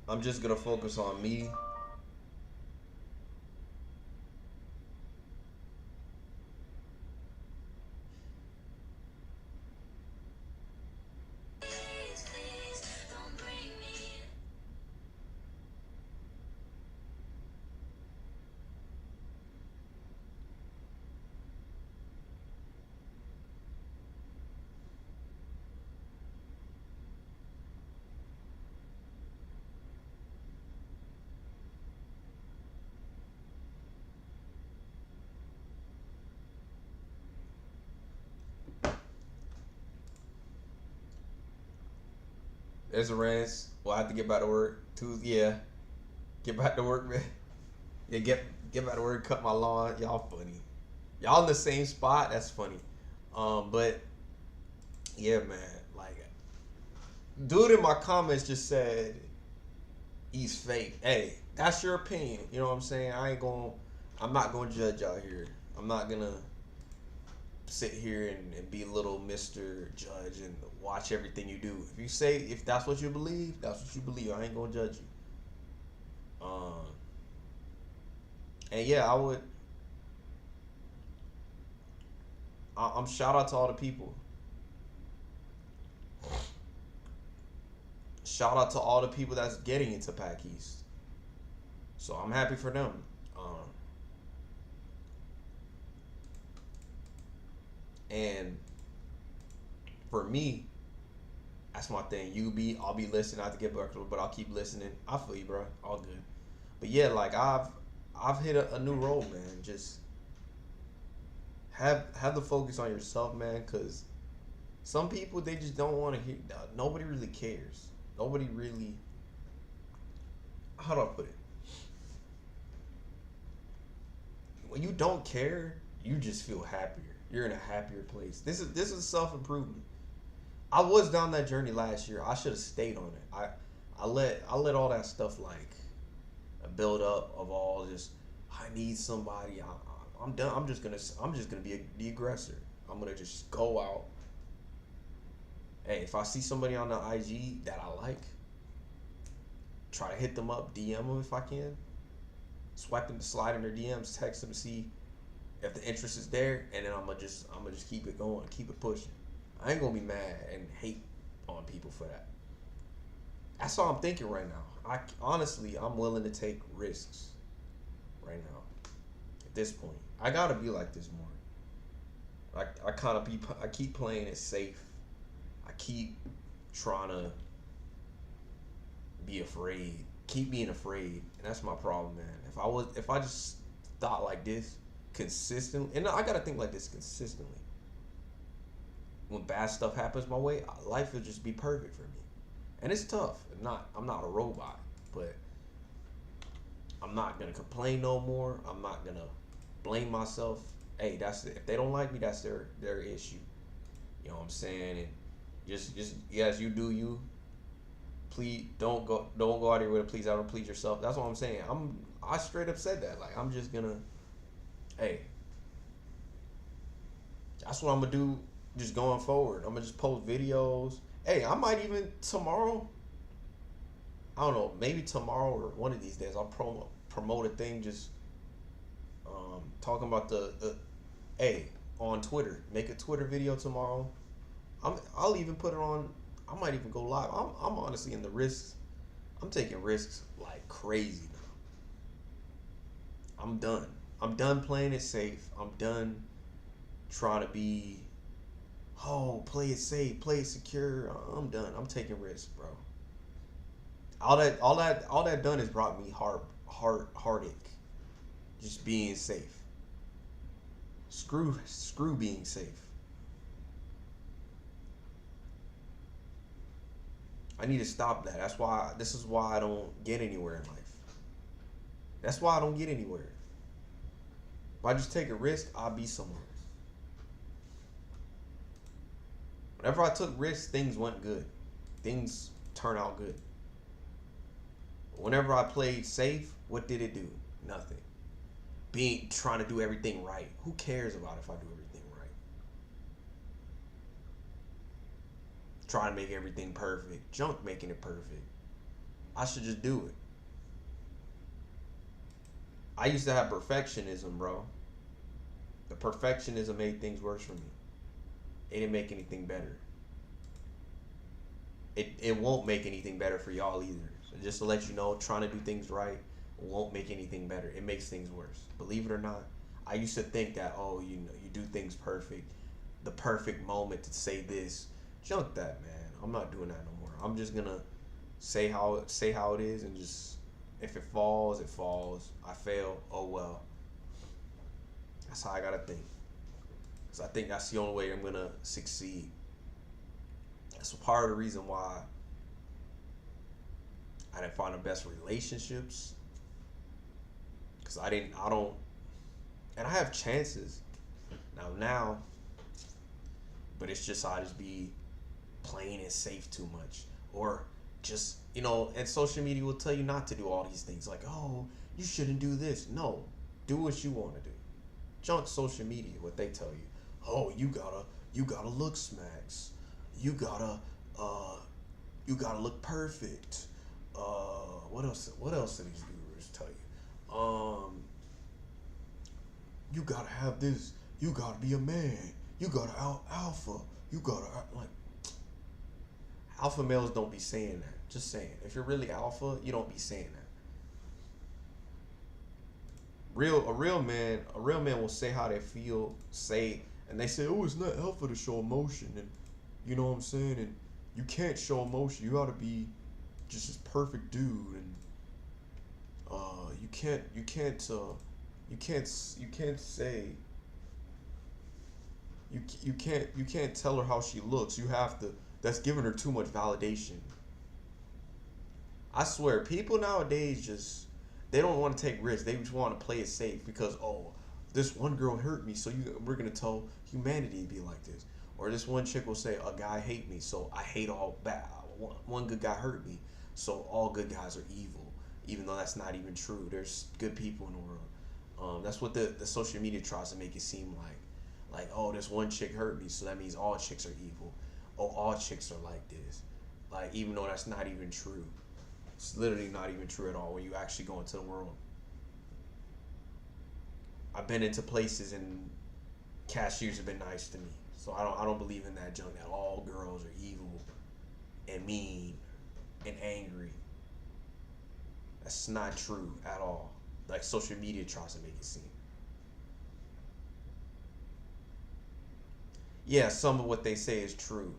Speaker 1: I'm just gonna focus on me. There's a rants. Well, I have to get back to work. Tuesday, yeah. Get back to work, man. Yeah, get back to work. Cut my lawn. Y'all funny. Y'all in the same spot. That's funny. But yeah, man. Like, dude in my comments just said he's fake. Hey, that's your opinion. You know what I'm saying? I'm not gonna judge out here. I'm not gonna sit here and be a little Mr. Judge and watch everything you do. If that's what you believe, that's what you believe. I ain't gonna judge you. And yeah, I'm shout out to all the people. Shout out to all the people that's getting into Pack East. So I'm happy for them. And for me, that's my thing. I'll be listening. I have to get back to it, but I'll keep listening. I feel you, bro. All good. But yeah, like I've hit a new role, man. Just have the focus on yourself, man. Cause some people they just don't want to hear. Nobody really cares. Nobody really. How do I put it? When you don't care, you just feel happier. You're in a happier place. This is self improvement. I was down that journey last year. I should have stayed on it. I let all that stuff like build up of all this. I need somebody. I'm done. I'm just gonna be the aggressor. I'm gonna just go out. Hey, if I see somebody on the IG that I like, try to hit them up, DM them if I can. Swipe them, slide in their DMs, text them to see if the interest is there, and then I'm gonna just keep it going, keep it pushing. I ain't gonna be mad and hate on people for that. That's all I'm thinking right now. I'm willing to take risks right now. At this point, I gotta be like this more. I keep playing it safe. I keep trying to be afraid, keep being afraid, and that's my problem, man. If I just thought like this consistently, and I gotta think like this consistently. When bad stuff happens my way, life will just be perfect for me, and it's tough. I'm not a robot, but I'm not gonna complain no more. I'm not gonna blame myself. Hey, if they don't like me, that's their issue. You know what I'm saying? And just yes, you do you. Please don't go out of your way to please. I don't please yourself. That's what I'm saying. I straight up said that. Like I'm just gonna, hey, that's what I'm gonna do. Just going forward, I'm gonna just post videos. Hey, I might even tomorrow. I don't know. Maybe tomorrow or one of these days, I'll promote a thing. Just talking about the hey on Twitter. Make a Twitter video tomorrow. I'll even put it on. I might even go live. I'm honestly in the risks. I'm taking risks like crazy now. I'm done. I'm done playing it safe. I'm done trying to be, play it safe, play it secure. I'm done. I'm taking risks, bro. All that done has brought me heartache. Just being safe. Screw being safe. I need to stop that. This is why I don't get anywhere in life. That's why I don't get anywhere. I just take a risk, I'll be somewhere. Whenever I took risks, things went good. Things turn out good. Whenever I played safe, what did it do? Nothing. Trying to do everything right. Who cares about if I do everything right? Trying to make everything perfect. Junk making it perfect. I should just do it. I used to have perfectionism, bro. The perfectionism made things worse for me. It didn't make anything better. It won't make anything better for y'all either. So just to let you know, trying to do things right won't make anything better. It makes things worse. Believe it or not, I used to think that, oh, you know, you do things perfect, the perfect moment to say this. Junk that, man. I'm not doing that no more. I'm just gonna say how it is, and just, if it falls, it falls. I fail, oh well. That's how I gotta think. So I think that's the only way I'm gonna succeed. That's part of the reason why I didn't find the best relationships. Cause I don't, and I have chances now, but it's just I just be playing it safe too much, or just, you know, and social media will tell you not to do all these things, like, oh, you shouldn't do this. No, do what you want to do. Junk social media, what they tell you. Oh, you gotta look smacks. You gotta look perfect. What else do these gurus tell you? You gotta have this. You gotta be a man. You gotta alpha. You gotta like. Alpha males don't be saying that. Just saying. If you're really alpha, you don't be saying that. A real man will say how they feel. And they say, oh, it's not alpha to show emotion, and you know what I'm saying. And you can't show emotion. You gotta be just this perfect dude, and you can't tell her how she looks. You have to. That's giving her too much validation. I swear, people nowadays they don't want to take risks. They just want to play it safe because, oh, this one girl hurt me, so we're gonna tell humanity to be like this. Or this one chick will say, a guy hate me, so I hate all bad. One good guy hurt me, so all good guys are evil. Even though that's not even true. There's good people in the world. That's what the social media tries to make it seem like. Like, oh, this one chick hurt me, so that means all chicks are evil. Oh, all chicks are like this. Like, even though that's not even true. It's literally not even true at all when you actually go into the world. I've been into places and cashiers have been nice to me. So I don't believe in that junk that all girls are evil and mean and angry. That's not true at all. Like social media tries to make it seem. Yeah, some of what they say is true,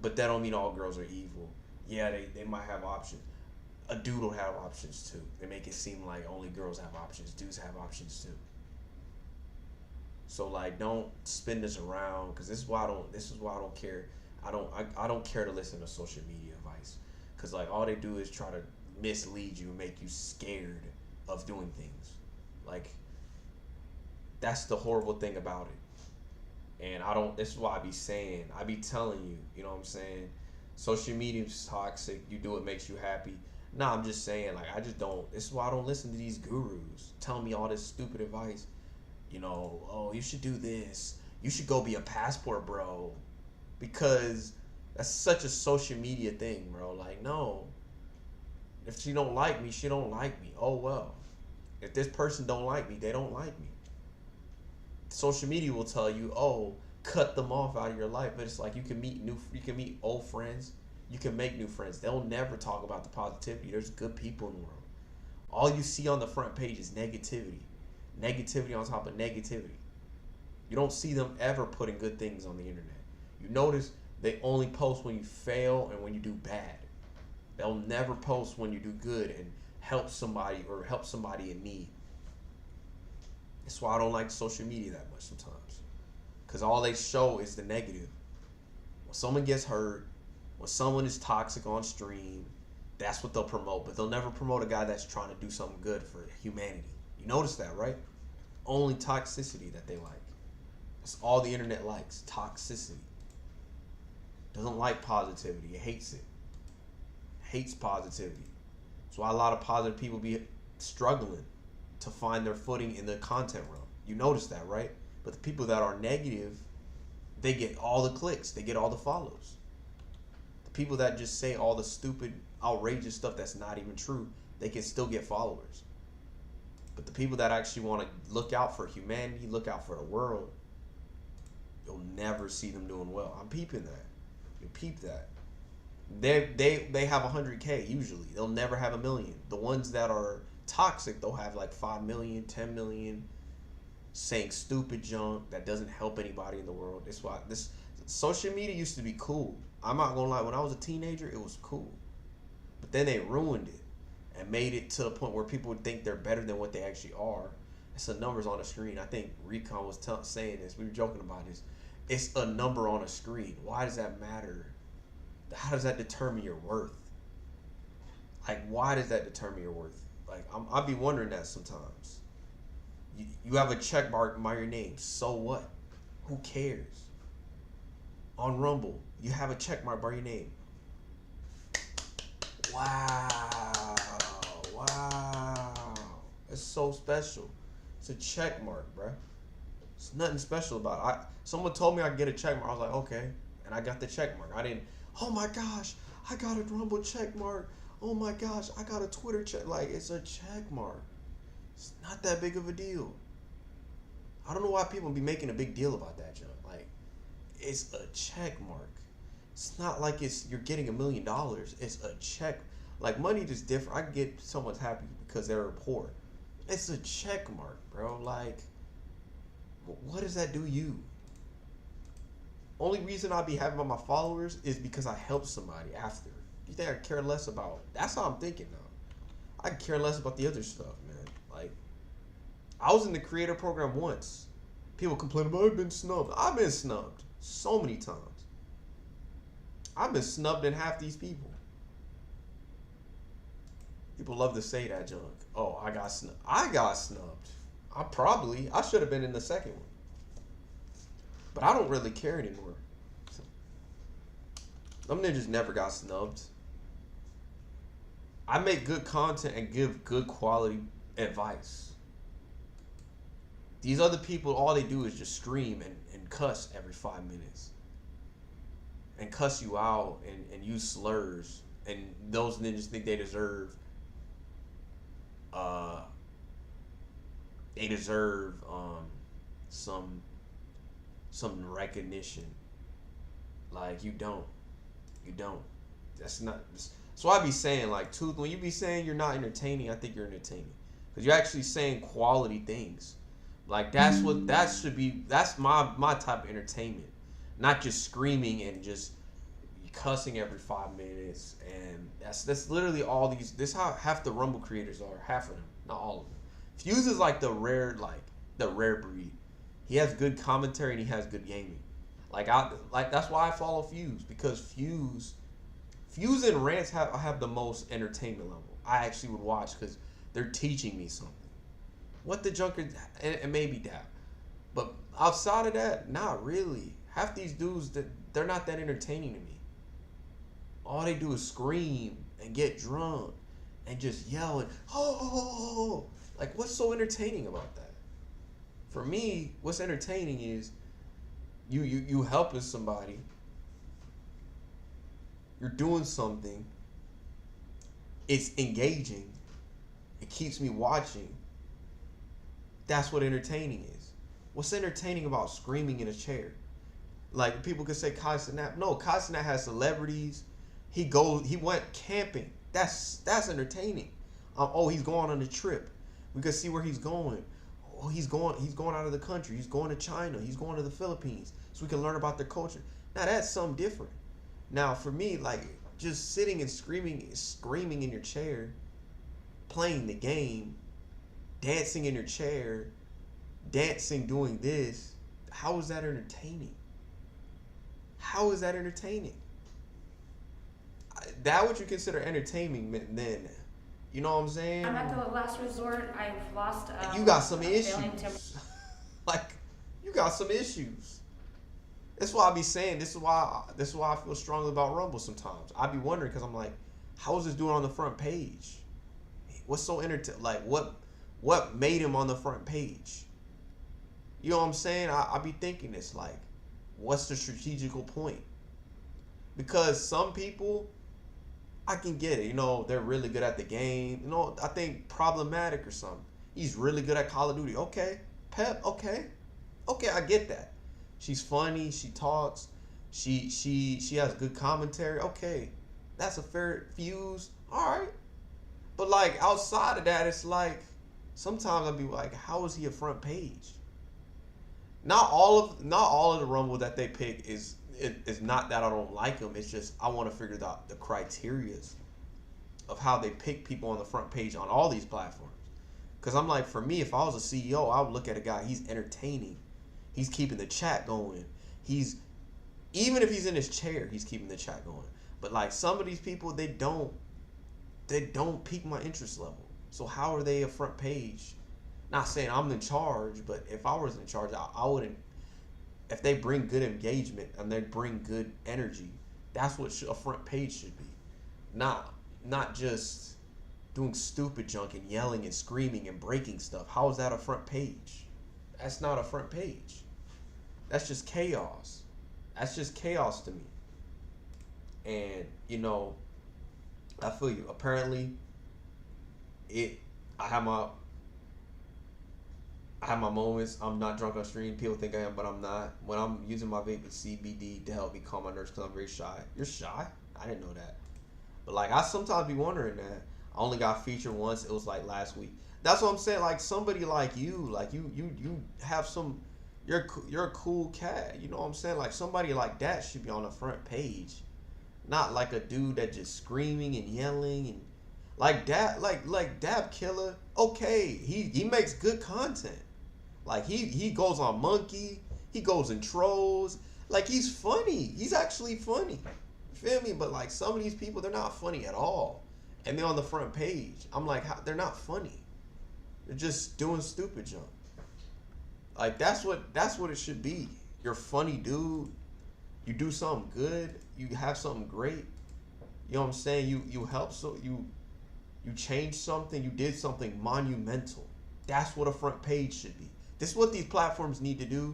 Speaker 1: but that don't mean all girls are evil. Yeah, they might have options. A dude will have options too. They make it seem like only girls have options. Dudes have options too. So like, don't spin this around, because this is why I don't care. I don't care to listen to social media advice, because like all they do is try to mislead you and make you scared of doing things. Like, that's the horrible thing about it. And this is why I be telling you, you know what I'm saying? Social media is toxic. You do what makes you happy. Nah, I'm just saying, like, I just don't. This is why I don't listen to these gurus telling me all this stupid advice. You know, oh, you should do this. You should go be a passport bro. Because that's such a social media thing, bro. Like, no. If she don't like me, she don't like me. Oh, well. If this person don't like me, they don't like me. Social media will tell you, oh, cut them off out of your life. But it's like you can meet old friends. You can make new friends. They'll never talk about the positivity. There's good people in the world. All you see on the front page is negativity. Negativity on top of negativity. You don't see them ever putting good things on the internet. You notice they only post when you fail and when you do bad. They'll never post when you do good and help somebody or help somebody in need. That's why I don't like social media that much sometimes. Because all they show is the negative. When someone gets hurt, when someone is toxic on stream, that's what they'll promote. But they'll never promote a guy that's trying to do something good for humanity. You notice that, right? Only toxicity that they like. That's all the internet likes. Toxicity. Doesn't like positivity. It hates it. Hates positivity. That's why a lot of positive people be struggling to find their footing in the content realm. You notice that, right? But the people that are negative, they get all the clicks. They get all the follows. The people that just say all the stupid, outrageous stuff that's not even true, they can still get followers. But the people that actually want to look out for humanity, look out for the world, you'll never see them doing well. I'm peeping that. You peep that. They have 100K usually. They'll never have 1 million. The ones that are toxic, they'll have like 5 million, 10 million, saying stupid junk that doesn't help anybody in the world. That's why this social media used to be cool. I'm not gonna lie, when I was a teenager, it was cool. But then they ruined it and made it to the point where people would think they're better than what they actually are. It's the numbers on the screen. I think Recon was saying this. We were joking about this. It's a number on a screen. Why does that matter? How does that determine your worth? Like, why does that determine your worth? Like, I'll be wondering that sometimes. You have a check mark by your name. So what? Who cares? On Rumble, you have a check mark by your name. Wow. Wow. It's so special. It's a check mark, bruh. It's nothing special about it. Someone told me I could get a check mark. I was like, okay. And I got the check mark. I didn't, oh my gosh, I got a Rumble check mark. Oh my gosh, I got a Twitter check. Like, it's a check mark. It's not that big of a deal. I don't know why people be making a big deal about that junk. Like, it's a check mark. It's not like you're getting $1 million. It's a check. Like, money is different. I get someone's happy because they're poor. It's a check mark, bro. Like, what does that do you? Only reason I be having my followers is because I helped somebody after. You think I care less about? That's how I'm thinking now. I care less about the other stuff, man. Like, I was in the creator program once. People complain about I've been snubbed. I've been snubbed so many times. I've been snubbed in half these people. People love to say that junk. Oh, I got snubbed. I got snubbed. I should have been in the second one. But I don't really care anymore. Them ninjas never got snubbed. I make good content and give good quality advice. These other people, all they do is just scream and cuss every 5 minutes. And cuss you out and use slurs. And those ninjas think they deserve some recognition. Like, you don't. That's why I be saying, like, Tooth, when you be saying you're not entertaining, I think you're entertaining, because you're actually saying quality things. Like, that's my type of entertainment, not just screaming and just cussing every 5 minutes. And that's literally all these. This is how half the Rumble creators are. Half of them, not all of them. Fuse is like the rare breed. He has good commentary and he has good gaming. Like that's why I follow Fuse, because Fuse and Rants have the most entertainment level. I actually would watch because they're teaching me something. What the junker, and maybe that, but outside of that, not really. Half these dudes, they're not that entertaining to me. All they do is scream and get drunk and just yell and oh, like, what's so entertaining about that? For me, what's entertaining is you helping somebody. You're doing something. It's engaging. It keeps me watching. That's what entertaining is. What's entertaining about screaming in a chair? Like, people could say Kai Cenat. No, Kai Cenat has celebrities. He went camping. That's entertaining. He's going on a trip. We could see where he's going. Oh, he's going out of the country. He's going to China. He's going to the Philippines, so we can learn about their culture. Now that's something different. Now for me, like, just sitting and screaming in your chair, playing the game, dancing in your chair, doing this, how is that entertaining? How is that entertaining? That what you consider entertainment, then You know what I'm saying?
Speaker 3: I'm at the last resort. I've lost.
Speaker 1: You got some
Speaker 3: failing
Speaker 1: issues. Like, you got some issues. That's why I be saying this is why I feel strongly about Rumble sometimes. I be wondering because I'm like, how is this doing on the front page? What's so like what made him on the front page? You know what I'm saying? I be thinking this like, what's the strategical point? Because some people, I can get it. You know, they're really good at the game. You know, I think Problematic or something. He's really good at Call of Duty. Okay. Pep, okay. Okay, I get that. She's funny, she talks, she has good commentary. Okay. That's a fair Fuse. Alright. But like outside of that, it's like sometimes I'll be like, how is he a front page? Not all of the Rumble that they pick is not that I don't like them. It's just I want to figure out the criterias of how they pick people on the front page on all these platforms. Because I'm like, for me, if I was a CEO, I would look at a guy, he's entertaining. He's keeping the chat going. Even if he's in his chair, he's keeping the chat going. But like some of these people, they don't pique my interest level. So how are they a front page? Not saying I'm in charge, but if I was in charge, I wouldn't. If they bring good engagement and they bring good energy, that's what a front page should be. Not just doing stupid junk and yelling and screaming and breaking stuff. How is that a front page? That's not a front page. That's just chaos. That's just chaos to me. And, you know, I feel you. Apparently, I have my moments. I'm not drunk on stream. People think I am, but I'm not. When I'm using my vape with CBD to help me calm my nerves because I'm very shy. You're shy? I didn't know that. But like, I sometimes be wondering that. I only got featured once. It was like last week. That's what I'm saying. Like somebody like you have some. You're a cool cat. You know what I'm saying? Like somebody like that should be on the front page, not like a dude that just screaming and yelling and like that. Like Dab Killer. Okay, he makes good content. Like he goes on Monkey. He goes in trolls. Like he's funny. He's actually funny. You feel me? But like some of these people, they're not funny at all, and they're on the front page. I'm like, they're not funny. They're just doing stupid junk. Like that's what it should be. You're a funny dude. You do something good. You have something great. You know what I'm saying? You help, so you changed something. You did something monumental. That's what a front page should be. This is what these platforms need to do.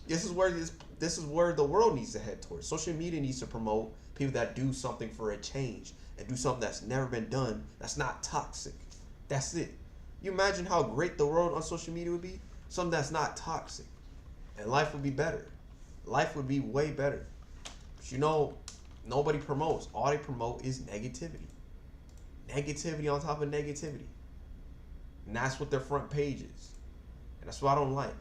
Speaker 1: This is where the world needs to head towards. Social media needs to promote people that do something for a change and do something that's never been done. That's not toxic. That's it. You imagine how great the world on social media would be? Something that's not toxic. And life would be better. Life would be way better. But you know, nobody promotes. All they promote is negativity. Negativity on top of negativity. And that's what their front page is. And that's what I don't like.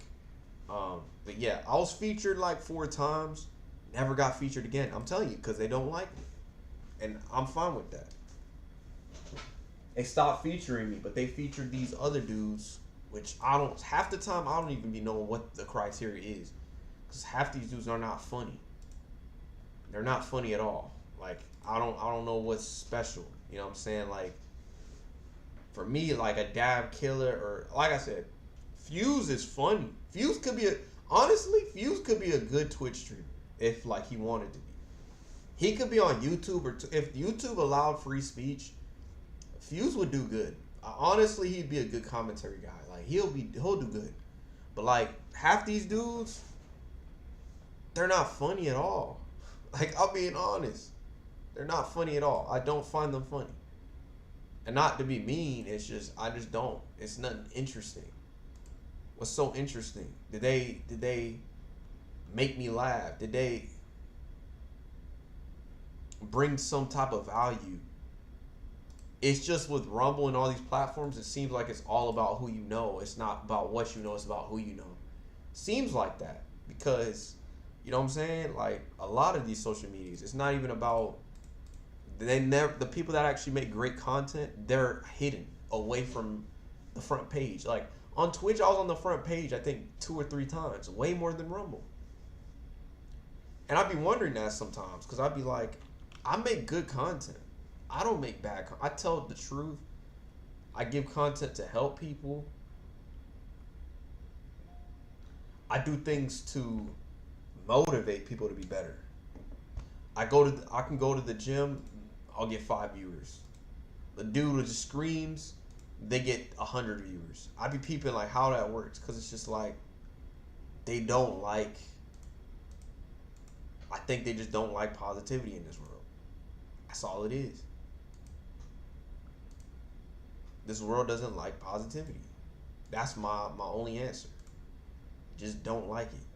Speaker 1: But yeah, I was featured like 4 times. Never got featured again. I'm telling you, because they don't like me. And I'm fine with that. They stopped featuring me, but they featured these other dudes, which half the time I don't even be knowing what the criteria is. Because half these dudes are not funny. They're not funny at all. Like, I don't know what's special. You know what I'm saying? Like, for me, like a Dab Killer or, like I said, Fuse is funny. Fuse could be a good Twitch streamer if like he wanted to be. He could be on YouTube if YouTube allowed free speech, Fuse would do good. Honestly, he'd be a good commentary guy. Like he'll do good. But like half these dudes, they're not funny at all. Like I'm being honest. They're not funny at all. I don't find them funny. And not to be mean, I just don't. It's nothing interesting. What's so interesting? Did they make me laugh? Did they bring some type of value? It's just with Rumble and all these platforms, it seems like it's all about who you know. It's not about what you know, it's about who you know. Seems like that because, you know what I'm saying? Like a lot of these social medias, it's not even about, the people that actually make great content, they're hidden away from the front page. Like on Twitch, I was on the front page, I think 2 or 3 times, way more than Rumble. And I'd be wondering that sometimes because I'd be like, I make good content. I don't make bad content. I tell the truth. I give content to help people. I do things to motivate people to be better. I can go to the gym, I'll get 5 viewers. The dude who just screams, they get 100 viewers. I be peeping like how that works, because it's just like they don't like. I think they just don't like positivity in this world. That's all it is. This world doesn't like positivity. That's my only answer. Just don't like it.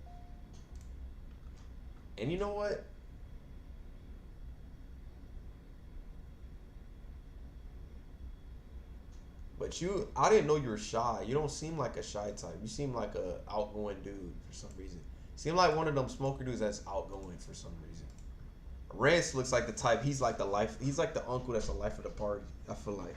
Speaker 1: And you know what? But I didn't know you were shy. You don't seem like a shy type. You seem like a outgoing dude for some reason. You seem like one of them smoker dudes that's outgoing for some reason. Rance looks like the type. He's like the uncle that's the life of the party. I feel like.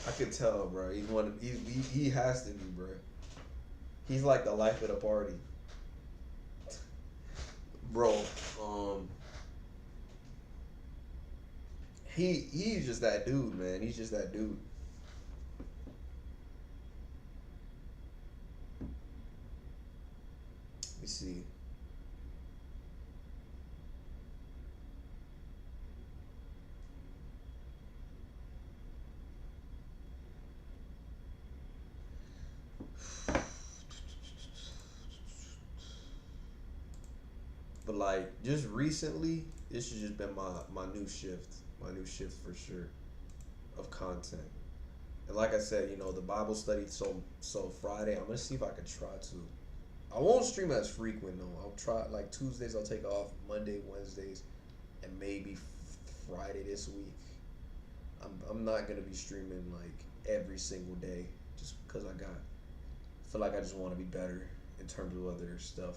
Speaker 1: I could tell, bro. He has to be, bro. He's like the life of the party, bro. He's just that dude, man. He's just that dude. Let me see. But like just recently, this has just been my new shift. My new shift for sure of content. And like I said, you know, the Bible study so Friday, I'm gonna see if I can try to. I won't stream as frequent though. I'll try like Tuesdays I'll take off, Monday, Wednesdays, and maybe Friday this week. I'm not gonna be streaming like every single day just because I feel like I just want to be better in terms of other stuff.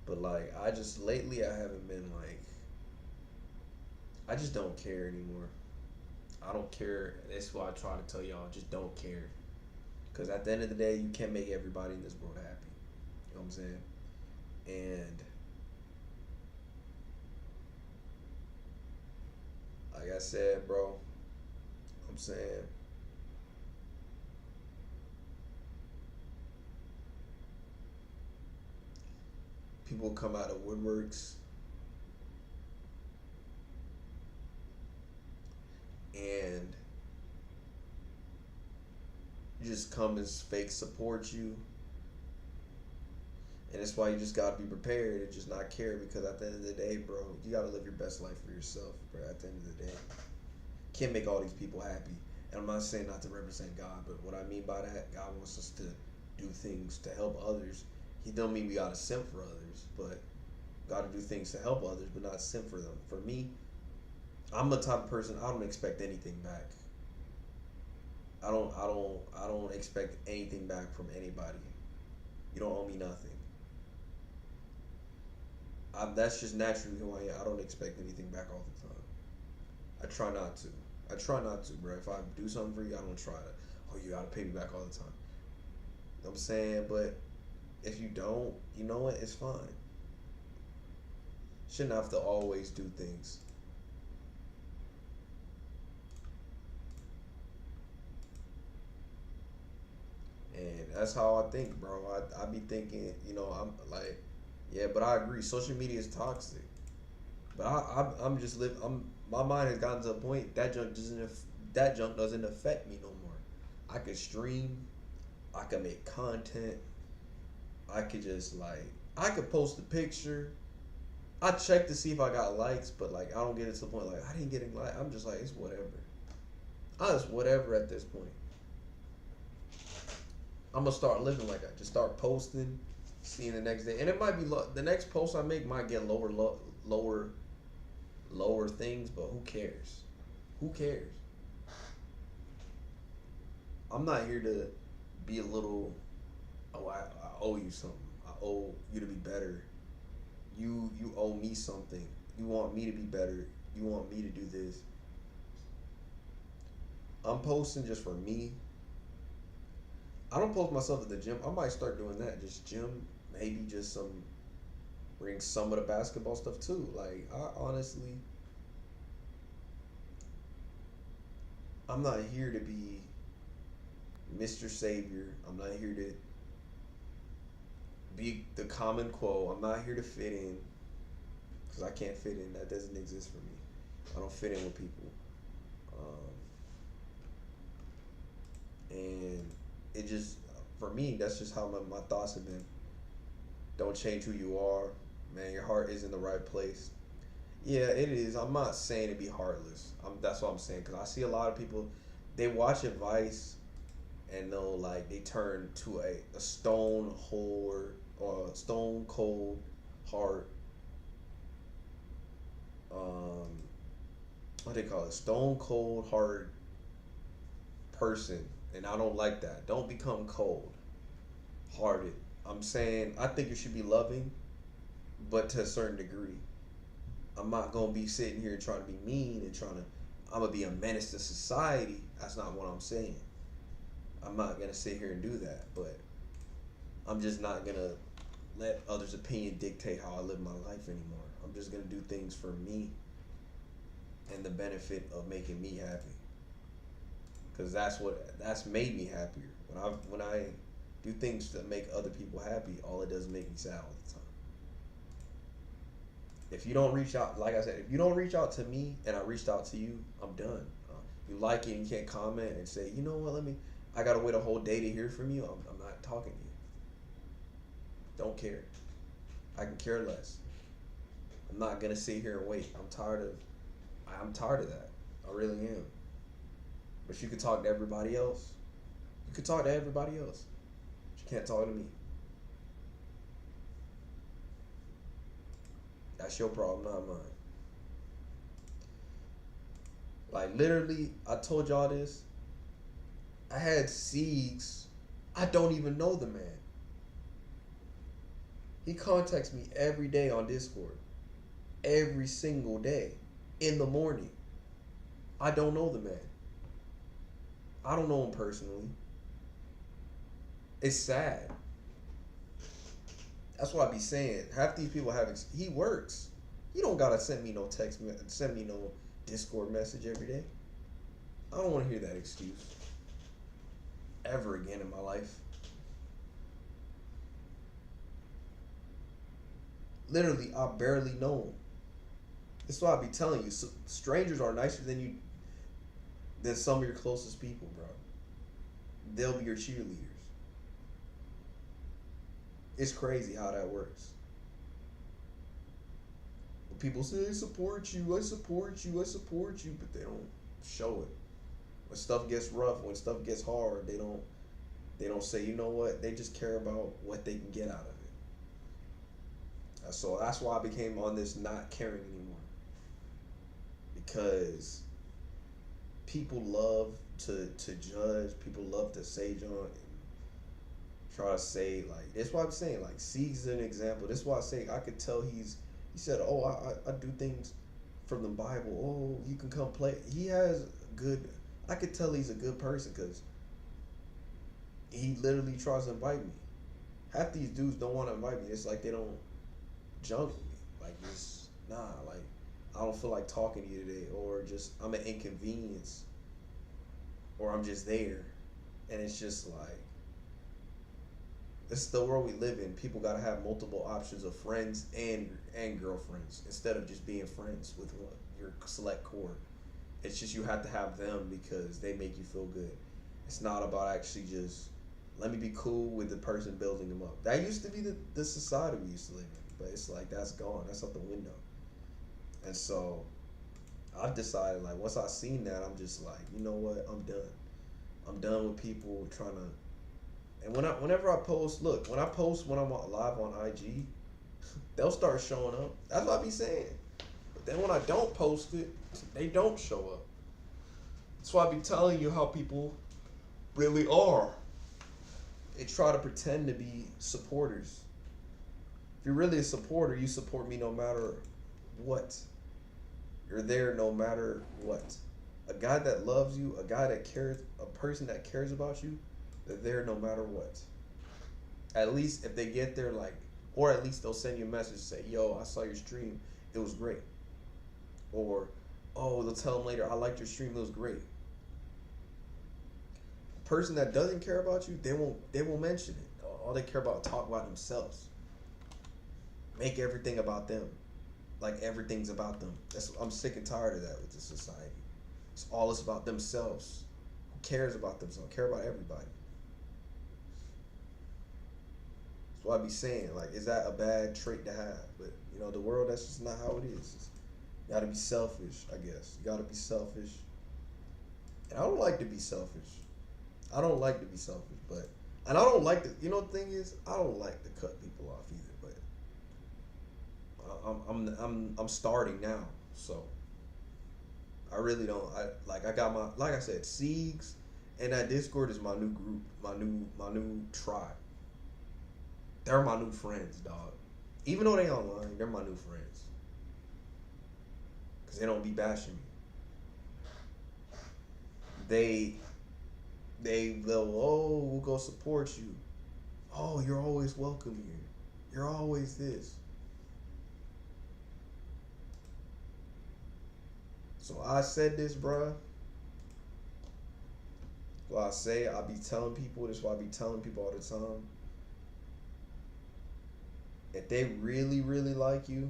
Speaker 1: But like lately I haven't been like, I just don't care anymore. I don't care. That's why I try to tell y'all, just don't care. Because at the end of the day, you can't make everybody in this world happy. You know what I'm saying? And like I said, bro, I'm saying, people come out of woodworks and just come and fake support you, and that's why you just gotta be prepared and just not care, because at the end of the day, bro, you gotta live your best life for yourself, bro. At the end of the day, can't make all these people happy. And I'm not saying not to represent God, but what I mean by that, God wants us to do things to help others. He don't mean we gotta simp for others, but gotta do things to help others, but not simp for them. For me, I'm the type of person, I don't expect anything back. I don't expect anything back from anybody. You don't owe me nothing. That's just naturally who I am. I don't expect anything back all the time. I try not to, bro. If I do something for you, I don't try to, oh, you gotta pay me back all the time. You know what I'm saying? But if you don't, you know what? It's fine. Shouldn't have to always do things. And that's how I think, bro. I be thinking, you know, I'm like, yeah, but I agree. Social media is toxic. But I'm just my mind has gotten to a point that junk doesn't affect me no more. I could stream, I could make content, I could just I could post a picture. I check to see if I got likes, but like I don't get it to the point like I didn't get any likes. I'm just like, it's whatever. It's whatever at this point. I'm gonna start living like that. Just start posting, seeing the next day, and it might be the next post I make might get lower things, but who cares? Who cares? I'm not here to be a little. Oh, I owe you something. I owe you to be better. You owe me something. You want me to be better. You want me to do this. I'm posting just for me. I don't post myself at the gym. I might start doing that. Just gym, maybe just bring some of the basketball stuff too. Like, I honestly, I'm not here to be Mr. Savior. I'm not here to be the common quote. I'm not here to fit in, because I can't fit in. That doesn't exist for me. I don't fit in with people. And it just, for me, that's just how my thoughts have been. Don't change who you are. Man, your heart is in the right place. Yeah, it is. I'm not saying to be heartless. That's what I'm saying. Because I see a lot of people, they watch advice and they'll, like, they turn to a stone cold heart. What they call it? Stone cold heart person. And I don't like that. Don't become cold hearted. I'm saying I think you should be loving, but to a certain degree. I'm not gonna be sitting here trying to be mean and I'm gonna be a menace to society. That's not what I'm saying. I'm not gonna sit here and do that, but I'm just not gonna let others' opinion dictate how I live my life anymore. I'm just gonna do things for me and the benefit of making me happy. Cause that's made me happier. When I do things that make other people happy, all it does is make me sad all the time. If you don't reach out, like I said, if you don't reach out to me and I reached out to you, I'm done. You like it and you can't comment and say, you know what, I gotta wait a whole day to hear from you. I'm not talking to you. Don't care. I can care less. I'm not gonna sit here and wait. I'm tired of that. I really am. But you can talk to everybody else. You can talk to everybody else. But you can't talk to me. That's your problem, not mine. Like, literally, I told y'all this. I had Siegs. I don't even know the man. He contacts me every day on Discord. Every single day. In the morning. I don't know the man. I don't know him personally. It's sad. That's what I be saying. Half these people he works. He don't gotta send me no send me no Discord message every day. I don't want to hear that excuse ever again in my life. Literally, I barely know him. That's why I be telling you, strangers are nicer than some of your closest people, bro. They'll be your cheerleaders. It's crazy how that works. When people say, I support you, but they don't show it. When stuff gets rough, when stuff gets hard, they don't say, you know what? They just care about what they can get out of it. So that's why I became on this not caring anymore. Because people love to judge. People love to say John and try to say, like, that's why I'm saying, like, Siegs is an example. That's why I say I could tell he said, oh, I do things from the Bible. Oh, you can come play. He has I could tell he's a good person because he literally tries to invite me. Half these dudes don't want to invite me. It's like they don't junk me. Like, it's, like, I don't feel like talking to you today, or just I'm an inconvenience, or I'm just there. And it's just like, it's the world we live in. People gotta have multiple options of friends and girlfriends instead of just being friends with your select core. It's just you have to have them because they make you feel good. It's not about actually just let me be cool with the person building them up. That used to be the society we used to live in, but it's like that's gone. That's out the window. And so I've decided, like, once I seen that, I'm just like, you know what? I'm done. I'm done with people trying to. And whenever I post, look, when I post when I'm live on IG, they'll start showing up. That's what I be saying. But then when I don't post it, they don't show up. That's why I be telling you how people really are. They try to pretend to be supporters. If you're really a supporter, you support me no matter what. You're there no matter what. A guy that loves you, a guy that cares, a person that cares about you, they're there no matter what. At least if they get there, like, or at least they'll send you a message and say, yo, I saw your stream, it was great. Or, oh, they'll tell them later, I liked your stream, it was great. person that doesn't care about you, they won't mention it. All they care about is talk about themselves. Make everything about them. Like everything's about them. I'm sick and tired of that with this society. It's about themselves. Who cares about themselves? Care about everybody. That's what I be saying. Like, is that a bad trait to have? But you know, the world, that's just not how it is. You gotta be selfish, I guess. You gotta be selfish. And I don't like to be selfish. I don't like to be selfish, but and I don't like to. You know, the thing is, I don't like to cut people off either. But I'm starting now, so I really don't. I got my, like I said, Siegs, and that Discord is my new group, my new tribe. They're my new friends, dog. Even though they online, they're my new friends. Cause they don't be bashing me. We'll go support you. Oh, you're always welcome here. You're always this. So I said this, bruh. Well, I be telling people, this is why I be telling people all the time. If they really, really like you,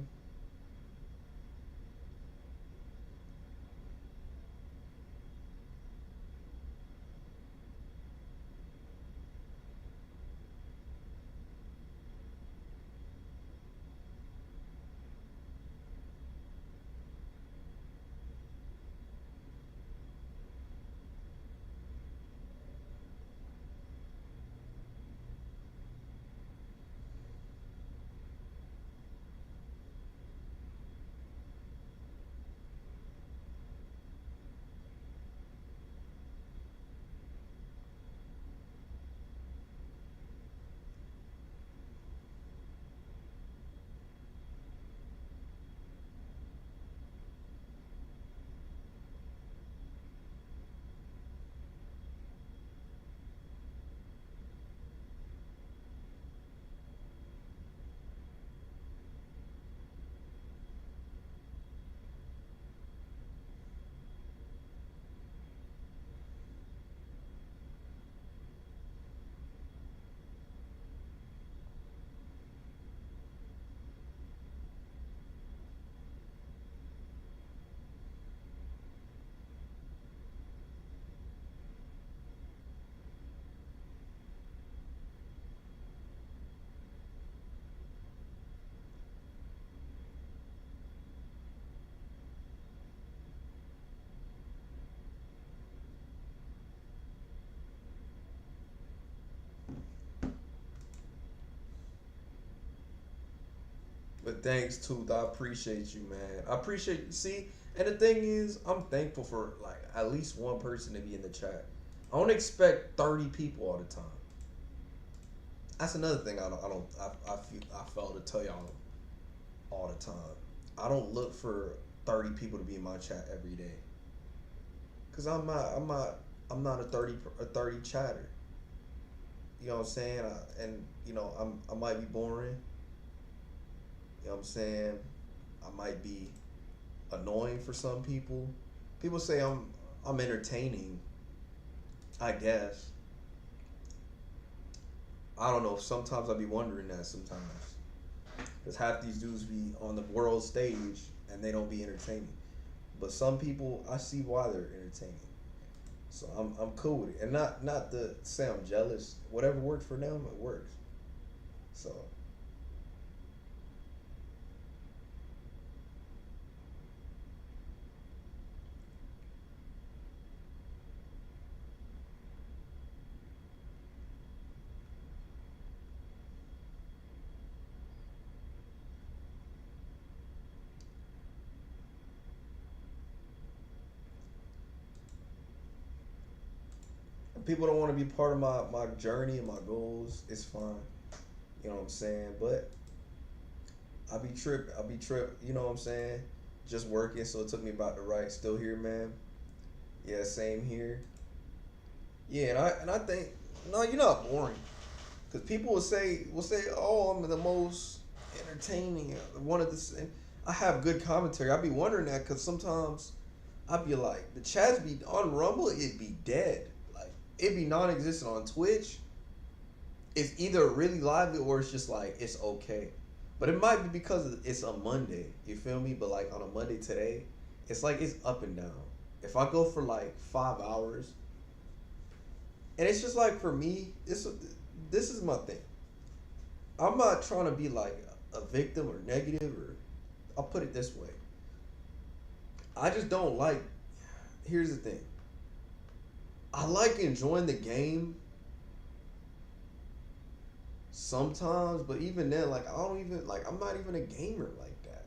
Speaker 1: but thanks, Tooth. I appreciate you, man. I appreciate you. See, and the thing is, I'm thankful for like at least one person to be in the chat. I don't expect 30 people all the time. That's another thing I fail to tell y'all all the time. I don't look for 30 people to be in my chat every day. Cause I'm not a 30 chatter. You know what I'm saying? And you know, I might be boring. You know what I'm saying? I might be annoying for some people. People say I'm entertaining. I guess. I don't know. Sometimes I be wondering that sometimes. Because half these dudes be on the world stage and they don't be entertaining. But some people, I see why they're entertaining. So I'm cool with it. And not to say I'm jealous. Whatever works for them, it works. So. People don't want to be part of my journey and my goals, it's fine. You know what I'm saying? But I be trip, you know what I'm saying? Just working, so it took me about the right. Still here, man. Yeah, same here. Yeah, and I think, no, you're not boring. Because people will say, oh, I'm the most entertaining, one of the, and I have good commentary. I be wondering that because sometimes I be like, the chats be on Rumble, it be dead. it be non-existent on Twitch. It's either really lively or it's just like it's okay. But it might be because it's a Monday. You feel me? But like on a Monday today, it's like it's up and down. If I go for like 5 hours, and it's just like for me, this is my thing. I'm not trying to be like a victim or negative, or I'll put it this way. I just don't like. Here's the thing. I like enjoying the game sometimes, but even then, like I don't even like. I'm not even a gamer like that.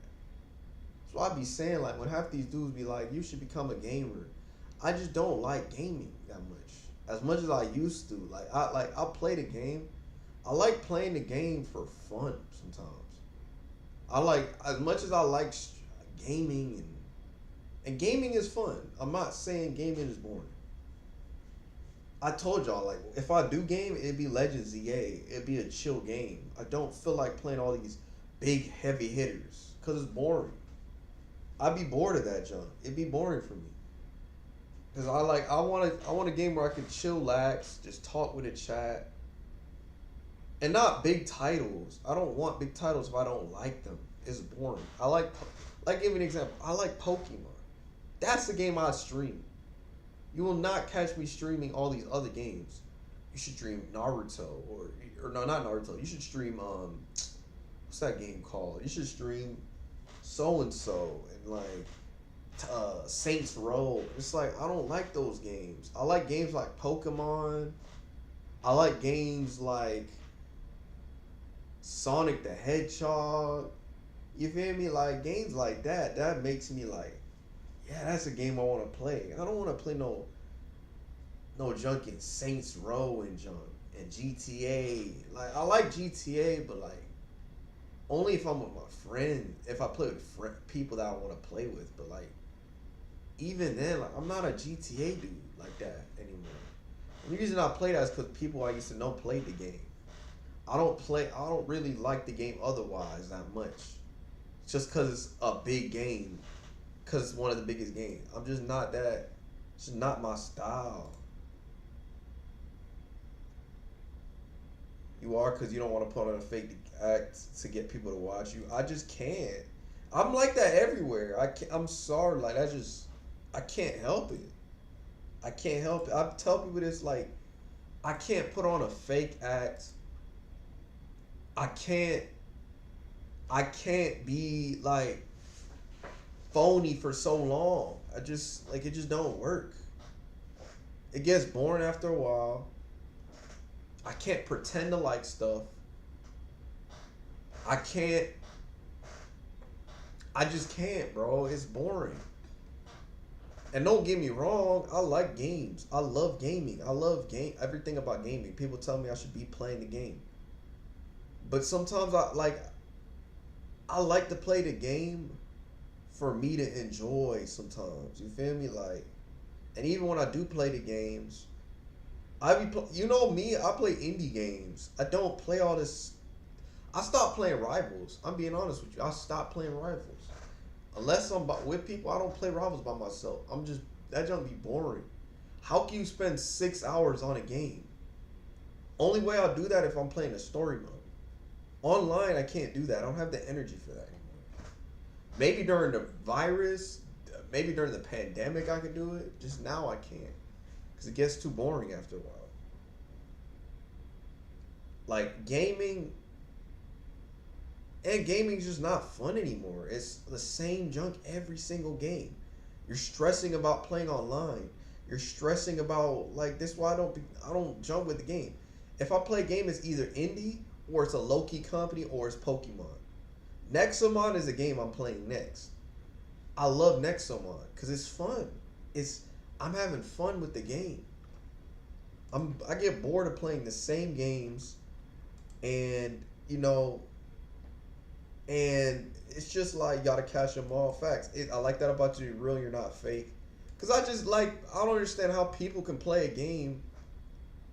Speaker 1: So I be saying like when half these dudes be like, you should become a gamer. I just don't like gaming that much as I used to. Like I'll play the game. I like playing the game for fun sometimes. I like as much as I like gaming and gaming is fun. I'm not saying gaming is boring. I told y'all like if I do game, it'd be Legends ZA. It'd be a chill game. I don't feel like playing all these big heavy hitters because it's boring. I'd be bored of that junk. It'd be boring for me. Cause I want a game where I can chillax, just talk with a chat, and not big titles. I don't want big titles if I don't like them. It's boring. I like give you an example. I like Pokemon. That's the game I stream. You will not catch me streaming all these other games. You should stream Naruto or no, not Naruto. You should stream what's that game called? You should stream so and like Saints Row. It's like I don't like those games. I like games like Pokemon. I like games like Sonic the Hedgehog. You feel me? Like games like that. That makes me like, yeah, that's a game I want to play. I don't want to play no junk in Saints Row and junk and GTA. Like I like GTA, but like only if I'm with my friend. If I play with people that I want to play with. But like even then, like I'm not a GTA dude like that anymore. The reason I play that is because people I used to know played the game. I don't really like the game otherwise that much. Just because it's a big game. Because it's one of the biggest games. I'm just not that. It's just not my style. You are because you don't want to put on a fake act to get people to watch you. I just can't. I'm like that everywhere. I'm sorry. Like, I can't help it. I can't help it. I tell people this, like, I can't put on a fake act. I can't be like phony for so long. It just don't work. It gets boring after a while. I can't pretend to like stuff. I just can't, bro. It's boring. And don't get me wrong, I like games. I love gaming. I love everything about gaming. People tell me I should be playing the game. But sometimes I like to play the game for me to enjoy sometimes. You feel me? Like, and even when I do play the games, you know me, I play indie games. I don't play all this. I stopped playing Rivals. I'm being honest with you. I stopped playing Rivals. Unless I'm with people, I don't play Rivals by myself. That junk be boring. How can you spend 6 hours on a game? Only way I'll do that if I'm playing a story mode. Online, I can't do that. I don't have the energy for that anymore. Maybe during the virus, maybe during the pandemic I could do it. Just now I can't. Because it gets too boring after a while. Like, gaming's just not fun anymore. It's the same junk every single game. You're stressing about playing online. You're stressing about, like, this is why I don't jump with the game. If I play a game, it's either indie, or it's a low-key company, or it's Pokemon. Nexomon is a game I'm playing next. I love Nexomon because it's fun. I'm having fun with the game. I get bored of playing the same games, and and it's just like you gotta catch them all. Facts. I like that about you. You're real. You're not fake. Cause I don't understand how people can play a game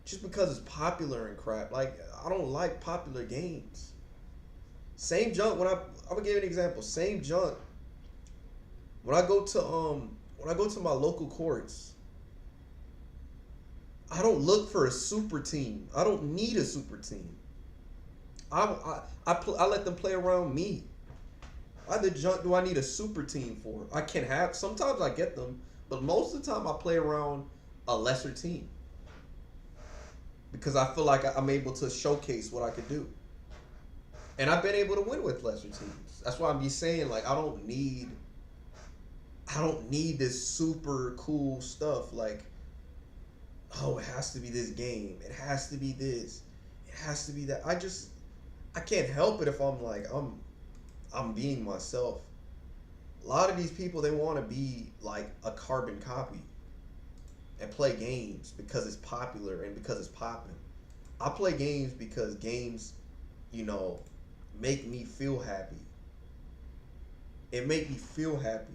Speaker 1: just because it's popular and crap. Like, I don't like popular games. Same junk I'm gonna give you an example. Same junk. When I go to my local courts, I don't look for a super team. I don't need a super team. I let them play around me. Why the junk do I need a super team for? I can have, sometimes I get them, but most of the time I play around a lesser team because I feel like I'm able to showcase what I could do. And I've been able to win with lesser teams. That's why I'm be saying, like, I don't need this super cool stuff. Like, oh, it has to be this game. It has to be this. It has to be that. I can't help it if I'm like, I'm being myself. A lot of these people, they want to be like a carbon copy and play games because it's popular and because it's popping. I play games because games, make me feel happy. It make me feel happy.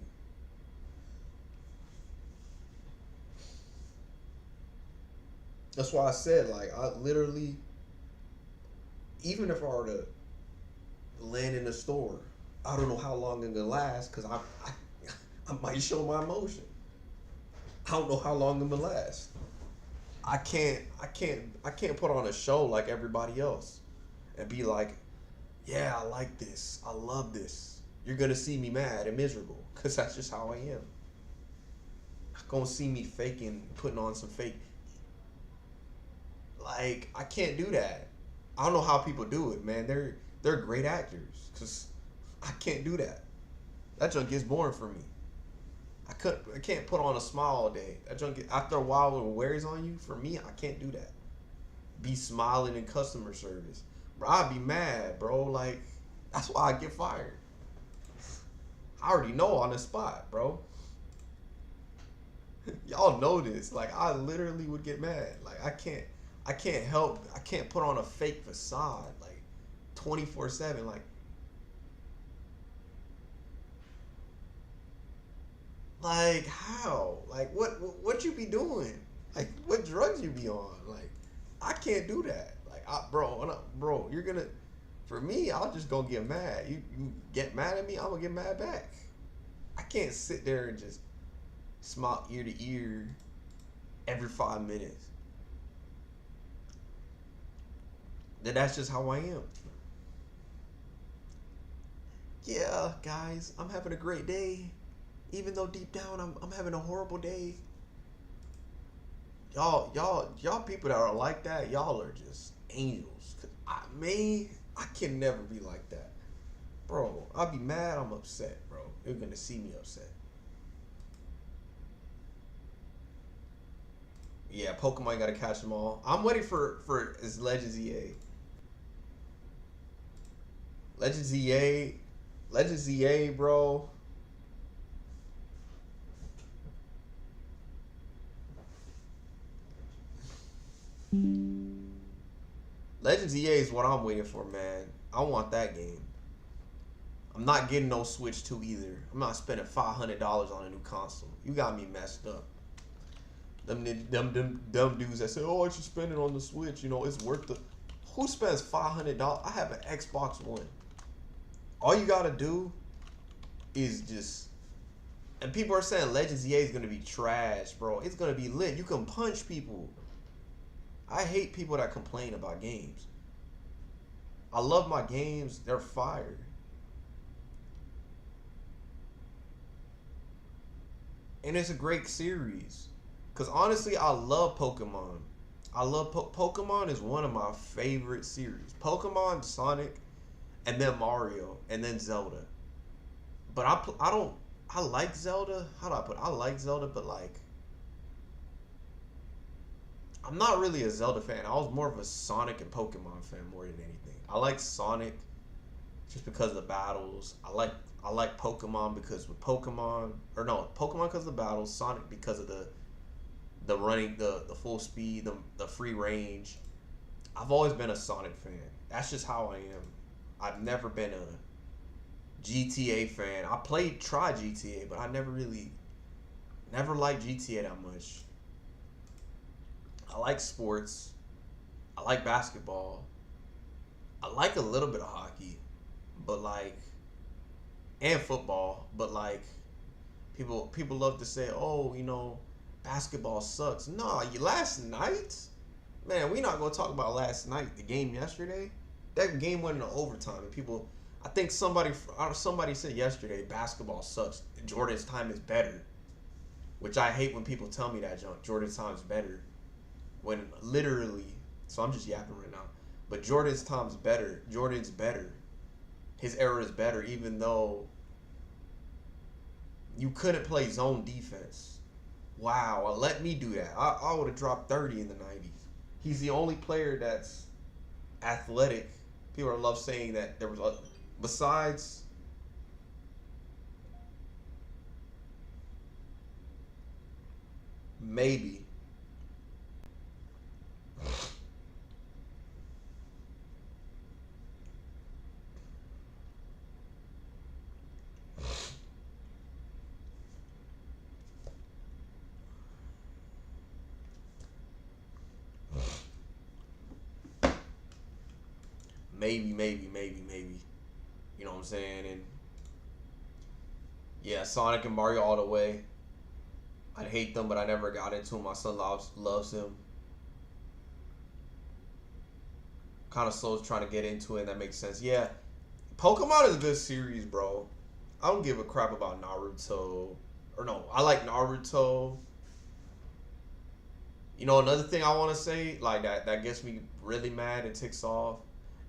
Speaker 1: That's why I said, like, I literally, even if I were to land in a store, I don't know how long it's gonna last because I might show my emotion. I don't know how long I'm gonna last. I can't put on a show like everybody else and be like, yeah, I like this, I love this. You're gonna see me mad and miserable because that's just how I am. You're gonna see me faking, putting on some fake. Like, I can't do that. I don't know how people do it, man. They're great actors because I can't do that. That junk gets boring for me. I can't put on a smile all day. That junk after a while when it wears on you. For me, I can't do that. Be smiling in customer service, bro. I'd be mad, bro. Like, that's why I get fired. I already know on the spot, bro. Y'all know this. Like, I literally would get mad. Like, I can't help. I can't put on a fake facade like 24/7. Like how? Like what you be doing? Like what drugs you be on? Like I can't do that. Like bro, you're gonna. For me, I'll just go get mad. You get mad at me, I'm gonna get mad back. I can't sit there and just smile ear to ear every 5 minutes. That's just how I am. Yeah, guys, I'm having a great day. Even though deep down I'm having a horrible day. Y'all people that are like that, y'all are just angels. 'Cause I can never be like that. Bro, I'll be mad, I'm upset, bro. You're gonna see me upset. Yeah, Pokemon gotta catch them all. I'm waiting for is Legends EA. Legends EA, bro. Legends EA is what I'm waiting for, man. I want that game. I'm not getting no Switch 2 either. I'm not spending $500 on a new console. You got me messed up. Them dudes that say, oh, I should spend it on the Switch. It's worth the. Who spends $500? I have an Xbox One. All you gotta do is just. And people are saying Legends EA is gonna be trash, bro. It's gonna be lit. You can punch people. I hate people that complain about games. I love my games. They're fire. And it's a great series. Because honestly, I love Pokemon. I love Pokemon is one of my favorite series. Pokemon, Sonic, and then Mario, and then Zelda. But I like Zelda. How do I put it? I like Zelda, but like, I'm not really a Zelda fan. I was more of a Sonic and Pokemon fan more than anything. I like Sonic just because of the battles. I like Pokemon because with Pokemon because of the battles. Sonic because of the running, the full speed, the free range. I've always been a Sonic fan. That's just how I am. I've never been a GTA fan. I tried GTA, but I never liked GTA that much. I like sports. I like basketball. I like a little bit of hockey, but like, and football, but like, people love to say, oh, basketball sucks. No, last night, man, we not gonna talk about last night. The game yesterday, that game went into overtime, and people, I think somebody said yesterday, basketball sucks. Jordan's time is better, which I hate when people tell me that junk. Jordan's time is better, when literally. So I'm just yapping right now, but Jordan's time's better. Jordan's better. His era is better, even though you couldn't play zone defense. Wow, let me do that. I would have dropped 30 in the 90s. He's the only player that's athletic. People love saying that there was besides maybe maybe. You know what I'm saying? And yeah, Sonic and Mario all the way. I'd hate them, but I never got into them. My son loves him. Kind of slow trying to get into it. That makes sense. Yeah, Pokemon is a good series, bro. I don't give a crap about Naruto. Or no, I like Naruto. You know, another thing I want to say, like that gets me really mad and ticks off,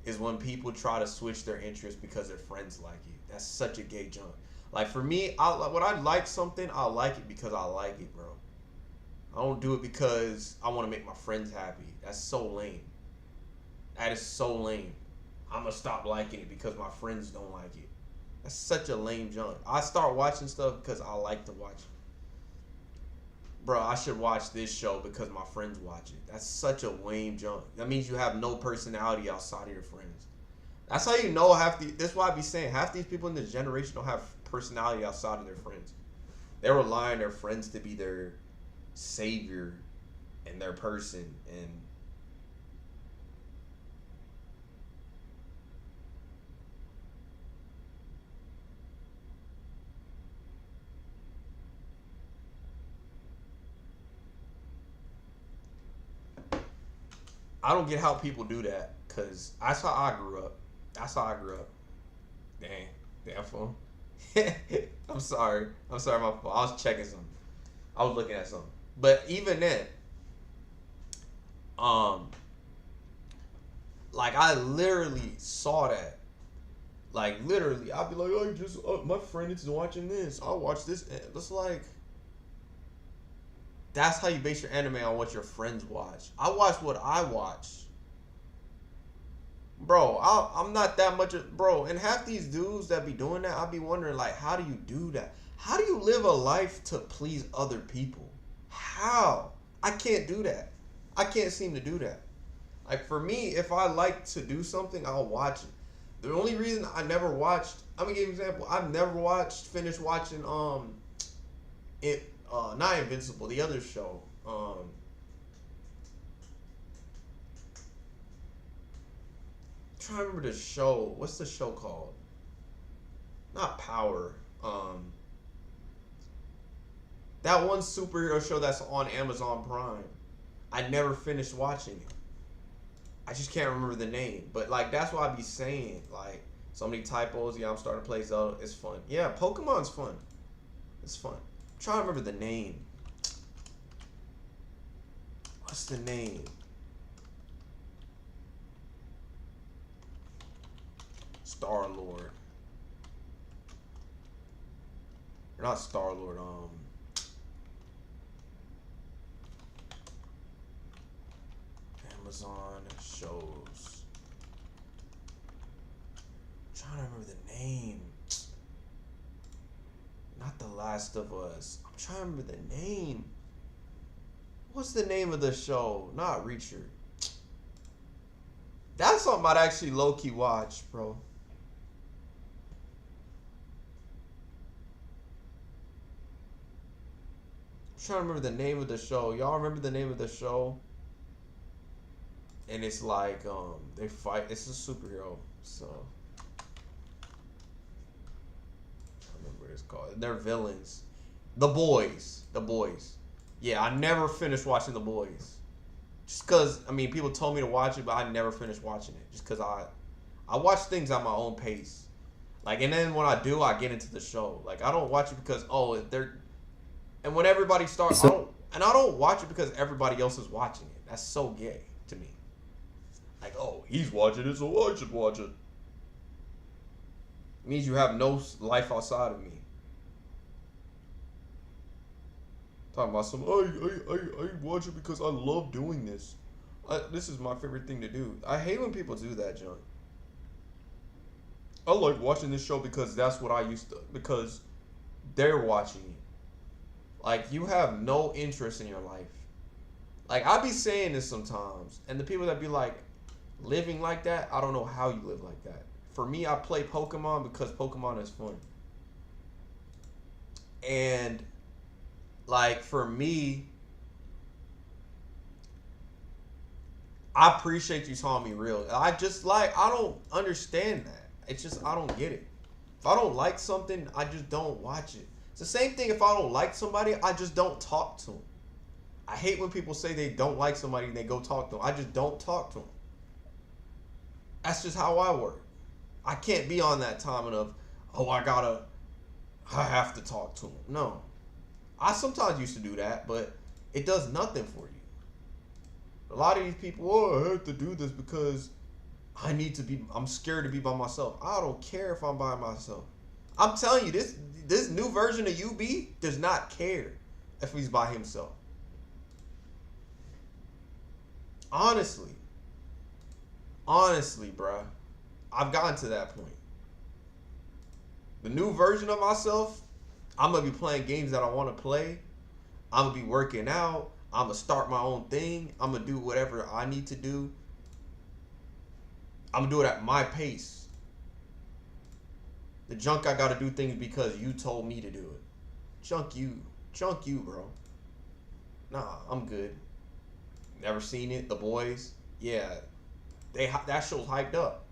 Speaker 1: is when people try to switch their interests because their friends like it. That's such a gay junk. Like for me, when I like something, I like it because I like it, bro. I don't do it because I want to make my friends happy. That's so lame. That is so lame. I'm gonna stop liking it because my friends don't like it. That's such a lame junk. I start watching stuff because I like to watch it. Bro, I should watch this show because my friends watch it. That's such a lame junk. That means you have no personality outside of your friends. That's how you know that's why I be saying half these people in this generation don't have personality outside of their friends. They're relying on their friends to be their savior and their person. And I don't get how people do that, because that's how I grew up. Damn phone. I'm sorry, my fault. I was checking something. I was looking at something. But even then, like I literally saw that. Like literally, I'd be like, oh, my friend is watching this. I'll watch this. It's like, that's how you base your anime, on what your friends watch. I watch what I watch. Bro, I'm not that much bro, and half these dudes that be doing that, I'll be wondering, like, how do you do that? How do you live a life to please other people? How? I can't do that. I can't seem to do that. Like, for me, if I like to do something, I'll watch it. The only reason I never watched, I'm gonna give you an example. I've never finished watching, not Invincible, the other show. Trying to remember the show. What's the show called? Not Power. That one superhero show that's on Amazon Prime. I never finished watching it. I just can't remember the name. But like that's what I be saying. Like so many typos. Yeah, I'm starting to play Zelda. It's fun. Yeah, Pokemon's fun. It's fun. I'm trying to remember the name. What's the name? Star-Lord. Or not Star-Lord, Amazon shows. I'm trying to remember the name. Not The Last of Us. I'm trying to remember the name. What's the name of the show? Not Reacher. That's something I'd actually low-key watch, bro. I'm trying to remember the name of the show. Y'all remember the name of the show? And it's like, they fight. It's a superhero, so. I don't remember what it's called. They're villains. The Boys. Yeah, I never finished watching The Boys. Just because, I mean, people told me to watch it, but I never finished watching it. Just because I watch things at my own pace. Like, and then when I do, I get into the show. Like, I don't watch it because, oh, they're... And when everybody starts... I don't watch it because everybody else is watching it. That's so gay to me. Like, oh, he's watching it, so I should watch it. It means you have no life outside of me. Talking about some, I watch it because I love doing this. This is my favorite thing to do. I hate when people do that, John. I like watching this show because that's what I used to, because they're watching it. Like, you have no interest in your life. Like, I be saying this sometimes, and the people that be like, living like that, I don't know how you live like that. For me, I play Pokemon because Pokemon is fun. And, like, for me, I appreciate you telling me real. I don't understand that. It's just, I don't get it. If I don't like something, I just don't watch it. It's the same thing if I don't like somebody, I just don't talk to them. I hate when people say they don't like somebody and they go talk to them. I just don't talk to them. That's just how I work. I can't be on that timing of, oh, I have to talk to them. No. I sometimes used to do that, but it does nothing for you. A lot of these people, oh, I have to do this because I'm scared to be by myself. I don't care if I'm by myself. I'm telling you, this new version of UB does not care if he's by himself. Honestly, bruh, I've gotten to that point. The new version of myself, I'm going to be playing games that I want to play. I'm going to be working out. I'm going to start my own thing. I'm going to do whatever I need to do. I'm going to do it at my pace. The junk, I got to do things because you told me to do it. Junk you, bro. Nah, I'm good. Never seen it. The Boys, yeah, that show's hyped up,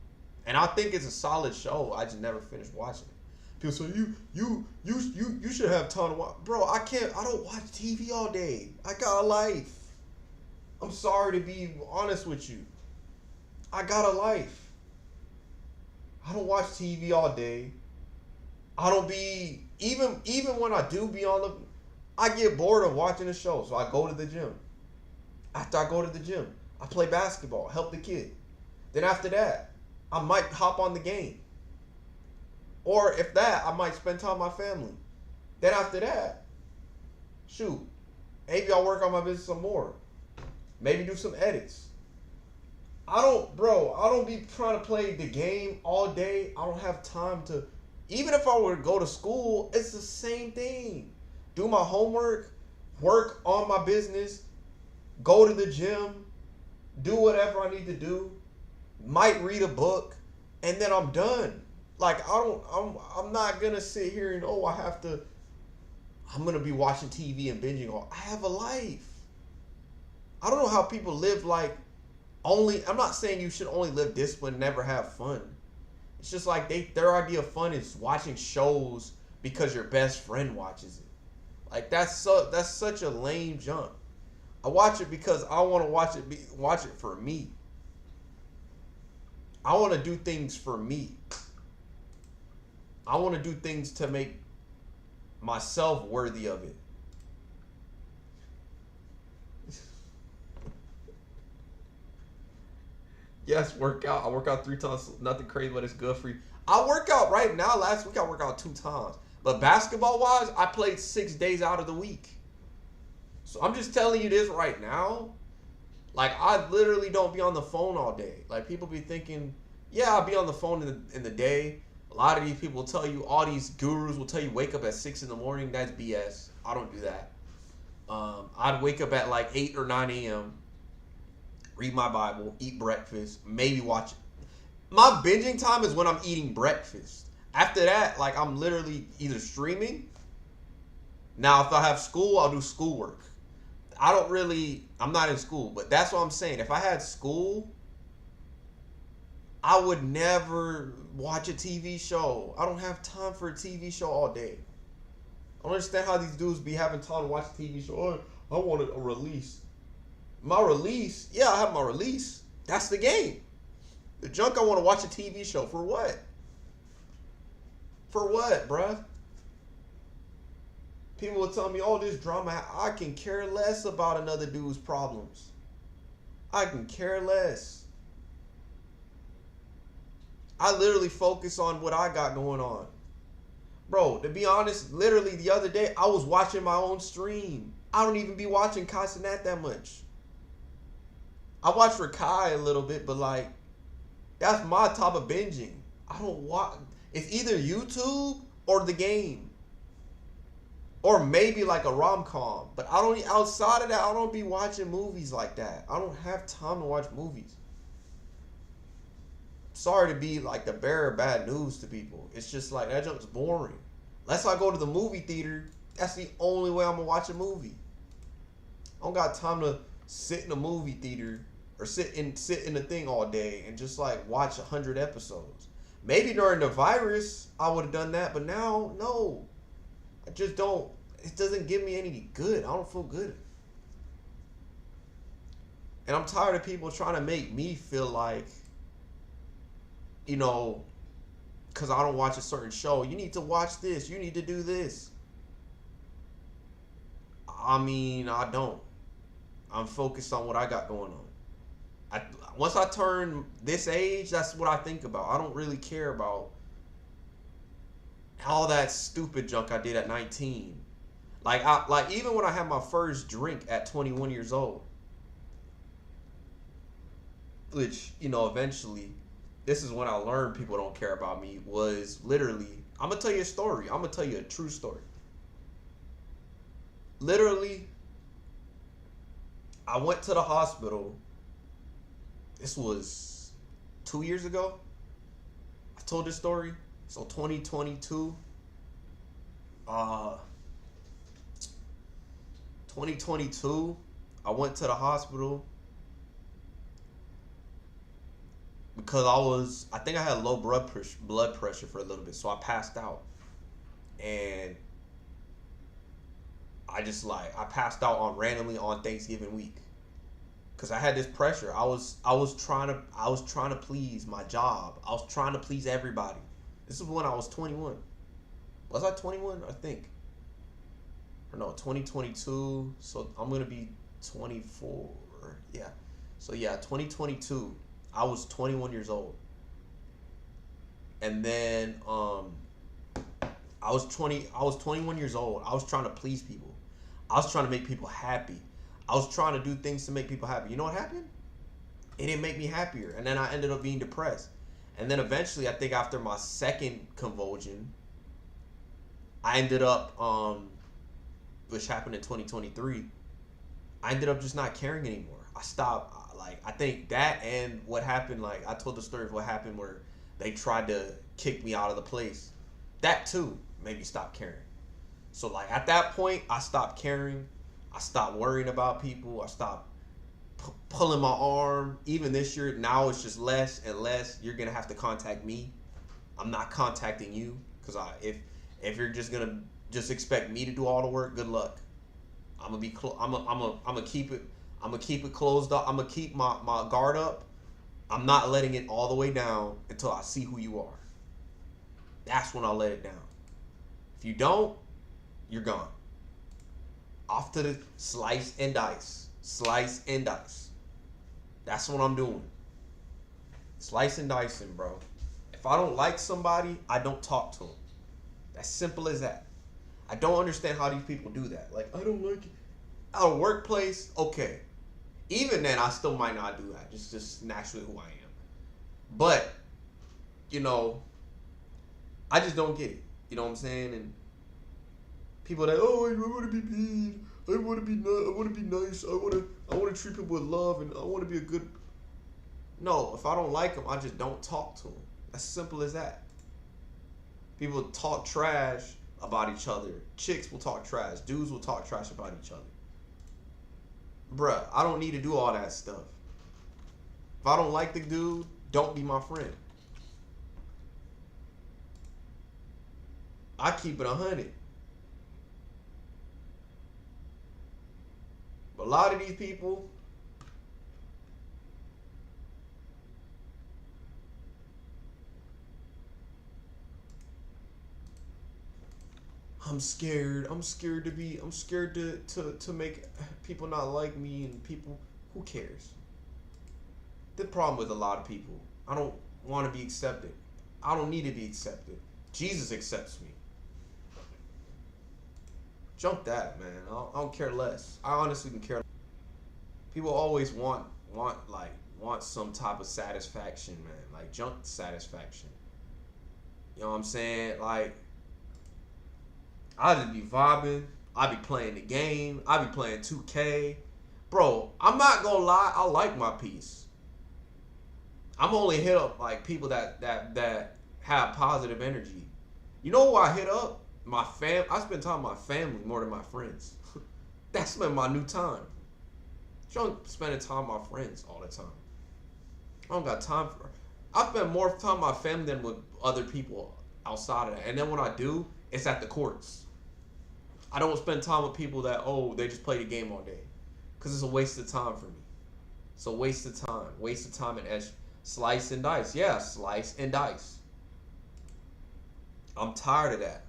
Speaker 1: and I think it's a solid show. I just never finished watching it. People say you should have time to watch. Bro, I don't watch TV all day. I got a life. I'm sorry to be honest with you. I got a life. I don't watch TV all day. I don't be even when I do be on I get bored of watching the show, so I go to the gym. After I go to the gym, I play basketball, help the kid. Then after that, I might hop on the game. Or if that, I might spend time with my family. Then after that, shoot, maybe I'll work on my business some more. Maybe do some edits. I don't be trying to play the game all day. I don't have time to, even if I were to go to school, it's the same thing. Do my homework, work on my business, go to the gym, do whatever I need to do, might read a book, and then I'm done. Like, I'm not going to sit here and, I'm going to be watching TV and binging. I have a life. I don't know how people live like I'm not saying you should only live disciplined and never have fun. It's just like their idea of fun is watching shows because your best friend watches it. Like, that's such a lame jump. I watch it because I want to watch it for me. I want to do things for me. I want to do things to make myself worthy of it. Yes, workout. I work out 3 times. Nothing crazy, but it's good for you. I work out right now. Last week I worked out 2 times. But basketball-wise, I played 6 days out of the week. So I'm just telling you this right now. Like, I literally don't be on the phone all day. Like, people be thinking, yeah, I'll be on the phone in the day. A lot of these people will tell you, all these gurus will tell you wake up at 6 in the morning. That's BS. I don't do that. I'd wake up at like 8 or 9 a.m., read my Bible, eat breakfast, maybe watch it. My binging time is when I'm eating breakfast. After that, like, I'm literally either streaming. Now, if I have school, I'll do schoolwork. I'm not in school, but that's what I'm saying. If I had school, I would never watch a TV show. I don't have time for a TV show all day. I don't understand how these dudes be having time to watch a TV show. I wanted a release. My release? Yeah, I have my release. That's the game. The junk I want to watch a TV show. For what? For what, bruh? People will tell me, oh, this drama. I can care less about another dude's problems. I can care less. I literally focus on what I got going on. Bro, to be honest, literally the other day, I was watching my own stream. I don't even be watching Casanat that much. I watch Rakai a little bit, but like, that's my type of binging. I don't watch. It's either YouTube or the game. Or maybe like a rom-com. But I don't, outside of that, I don't be watching movies like that. I don't have time to watch movies. Sorry to be like the bearer of bad news to people. It's just like, that junk's boring. Unless I go to the movie theater, that's the only way I'm gonna watch a movie. I don't got time to sit in a movie theater or sit in the thing all day and just like watch 100 episodes. Maybe during the virus I would have done that, but now, no. I just don't. It doesn't give me any good. I don't feel good. And I'm tired of people trying to make me feel like, you know, because I don't watch a certain show, you need to watch this. You need to do this. I mean, I don't. I'm focused on what I got going on. Once I turn this age, that's what I think about. I don't really care about all that stupid junk I did at 19. Like even when I had my first drink at 21 years old, which, you know, eventually, this is when I learned people don't care about me, was literally, I'm going to tell you a story. I'm going to tell you a true story. Literally, I went to the hospital. This was 2 years ago. I told this story. So 2022, 2022, I went to the hospital because I think I had low blood pressure for a little bit, so I passed out, and I passed out randomly on Thanksgiving week, because I had this pressure. I was trying to please my job. I was trying to please everybody. This is when I was 21. Was I 21? I think. Or no, 2022. So I'm going to be 24. Yeah. So yeah, 2022. I was 21 years old. And then I was 21 years old. I was trying to please people. I was trying to make people happy. I was trying to do things to make people happy. You know what happened? It didn't make me happier. And then I ended up being depressed. And then eventually, I think after my second convulsion, I ended up, which happened in 2023, I ended up just not caring anymore. I stopped, I think that and what happened, I told the story of what happened where they tried to kick me out of the place. That too made me stop caring. So at that point, I stopped caring. I stopped worrying about people. I stopped pulling my arm. Even this year, now it's just less and less. You're gonna have to contact me. I'm not contacting you, because if you're just gonna expect me to do all the work, good luck. I'm gonna keep it closed up. I'm gonna keep my guard up. I'm not letting it all the way down until I see who you are. That's when I'll let it down. If you don't, you're gone. Off to the slice and dice. Slice and dice. That's what I'm doing. Slice and dicing, bro. If I don't like somebody, I don't talk to them. As simple as that. I don't understand how these people do that. I don't like it. At a workplace, okay. Even then, I still might not do that. Just naturally who I am. But, I just don't get it. You know what I'm saying? And people that, oh, I want to be mean. I want to be nice. I want to treat people with love, and I want to be a good. No, if I don't like them, I just don't talk to them. As simple as that. People talk trash about each other. Chicks will talk trash. Dudes will talk trash about each other. Bruh, I don't need to do all that stuff. If I don't like the dude, don't be my friend. I keep it 100. lot of these people, I'm scared to make people not like me, and people, who cares? The problem with a lot of people, I don't want to be accepted. I don't need to be accepted. Jesus accepts me. Jump that, man. I don't care less. I honestly don't care. People always want some type of satisfaction, man. Like junk satisfaction. You know what I'm saying? Like, I just be vibing. I be playing the game. I be playing 2K. Bro, I'm not gonna lie. I like my peace. I'm only hit up like people that have positive energy. You know who I hit up? My fam. I spend time with my family more than my friends. That's been my new time. I don't spending time with my friends all the time. I don't got time for. I spend more time with my family than with other people outside of that. And then when I do, it's at the courts. I don't spend time with people that, they just play the game all day. Because it's a waste of time for me. It's a waste of time. Waste of time and slice and dice. Yeah, slice and dice. I'm tired of that.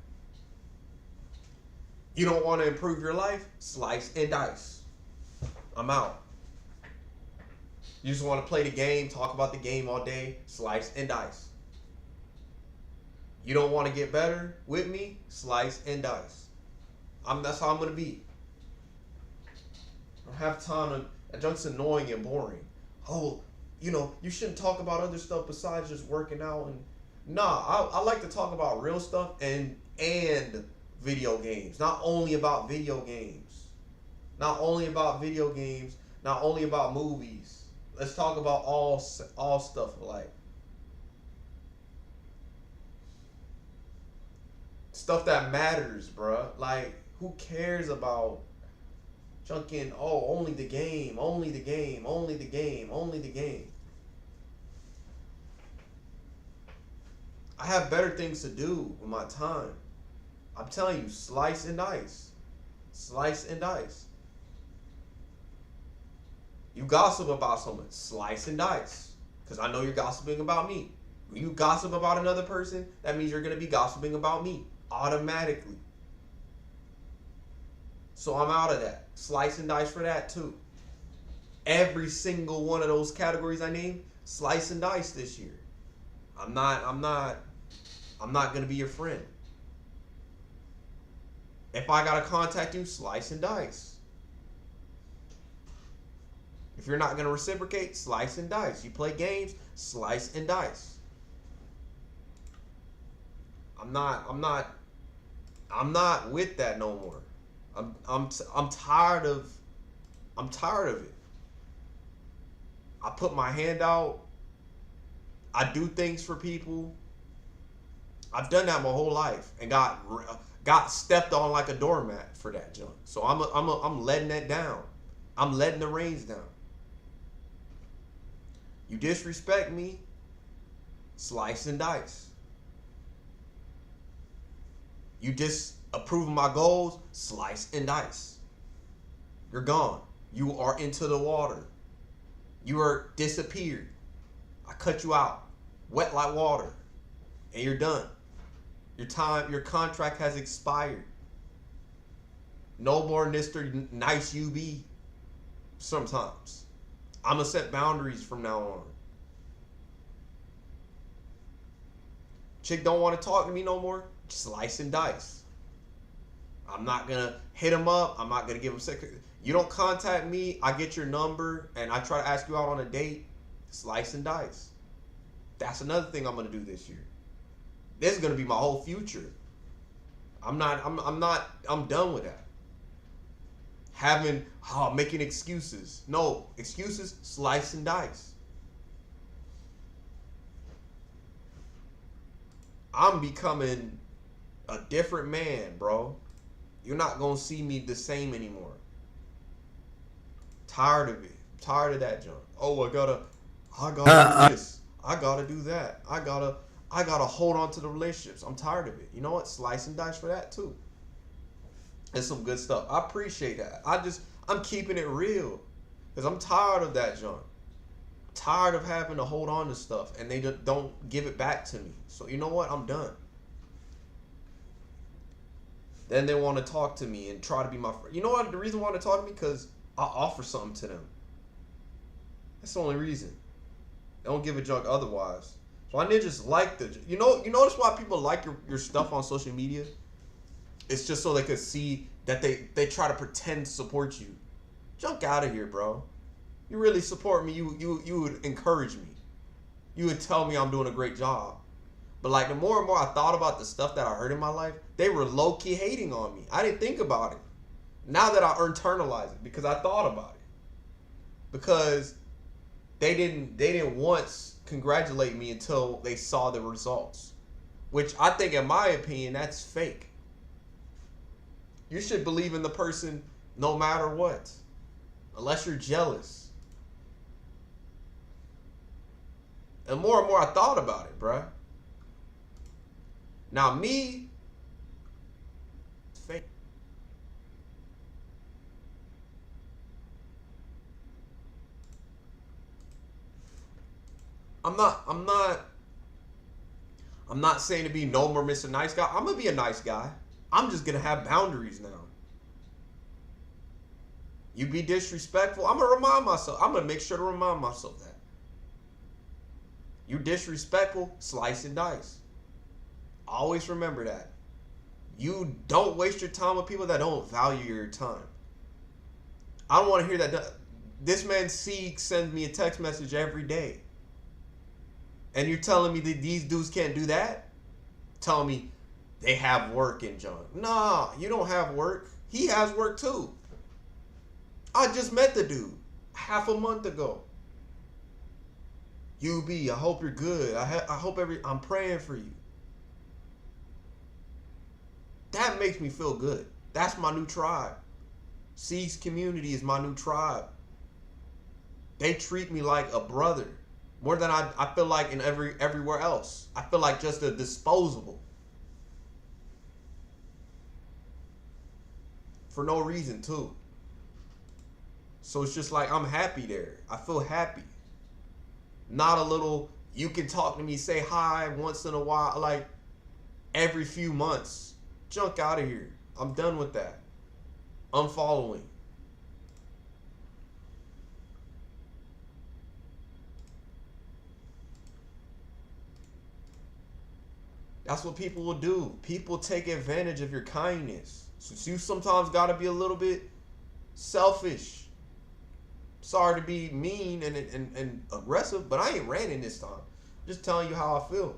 Speaker 1: You don't want to improve your life? Slice and dice. I'm out. You just want to play the game, talk about the game all day? Slice and dice. You don't want to get better with me? Slice and dice. That's how I'm going to be. I don't have time to... Junk's annoying and boring. You shouldn't talk about other stuff besides just working out. And nah, I like to talk about real stuff and video games. Not only about video games. Not only about video games. Not only about movies. Let's talk about all stuff. Like stuff that matters, bruh. Like, who cares about junking? Only the game. Only the game. Only the game. Only the game. I have better things to do with my time. I'm telling you, slice and dice. Slice and dice. You gossip about someone, slice and dice. Because I know you're gossiping about me. When you gossip about another person, that means you're going to be gossiping about me. Automatically. So I'm out of that. Slice and dice for that too. Every single one of those categories I named, slice and dice this year. I'm not going to be your friend. If I got to contact you, slice and dice. If you're not going to reciprocate, slice and dice. You play games, slice and dice. I'm not with that no more. I'm tired of it. I put my hand out. I do things for people. I've done that my whole life and got stepped on like a doormat for that junk. So I'm letting that down. I'm letting the reins down. You disrespect me, slice and dice. You disapprove of my goals, slice and dice. You're gone. You are into the water. You are disappeared. I cut you out, wet like water, and you're done. Your contract has expired. No more Mr. Nice UB. Sometimes. I'm going to set boundaries from now on. Chick don't want to talk to me no more. Slice and dice. I'm not going to hit him up. I'm not going to give him sex. You don't contact me. I get your number and I try to ask you out on a date. Slice and dice. That's another thing I'm going to do this year. This is going to be my whole future. I'm done with that. Making excuses. No, excuses, slice and dice. I'm becoming a different man, bro. You're not going to see me the same anymore. Tired of it. Tired of that junk. I gotta do this. I gotta do that. I gotta hold on to the relationships. I'm tired of it. You know what? Slice and dice for that too. It's some good stuff. I appreciate that. I'm keeping it real. Because I'm tired of that junk. Tired of having to hold on to stuff and they just don't give it back to me. So you know what? I'm done. Then they want to talk to me and try to be my friend. You know what? The reason why they talk to me? Because I offer something to them. That's the only reason. They don't give a junk otherwise. So I just like the... You notice why people like your stuff on social media? It's just so they could see that they try to pretend to support you. Junk out of here, bro. You really support me, you would encourage me. You would tell me I'm doing a great job. But like the more and more I thought about the stuff that I heard in my life, they were low-key hating on me. I didn't think about it. Now that I internalize it, because I thought about it. Because they didn't once congratulate me until they saw the results. Which I think, in my opinion, that's fake. You should believe in the person no matter what. Unless you're jealous. And more I thought about it, bruh. Now me, it's fake. I'm not saying to be no more Mr. Nice Guy. I'm gonna be a nice guy. I'm just gonna have boundaries now. You be disrespectful, I'm gonna remind myself. I'm gonna make sure to remind myself that. You disrespectful, slice and dice. Always remember that. You don't waste your time with people that don't value your time. I don't want to hear that. This man C sends me a text message every day. And you're telling me that these dudes can't do that? Telling me they have work in John. Nah, you don't have work. He has work too. I just met the dude half a month ago. UB, I hope you're good. I hope I'm praying for you. That makes me feel good. That's my new tribe. C's community is my new tribe. They treat me like a brother. More than I feel like in everywhere else. I feel like just a disposable. For no reason too. So it's just like I'm happy there. I feel happy. Not a little, you can talk to me, say hi once in a while, like every few months. Junk out of here. I'm done with that. Unfollowing. That's what people will do. People take advantage of your kindness. So you sometimes got to be a little bit selfish. Sorry to be mean and aggressive, but I ain't ranting this time. I'm just telling you how I feel.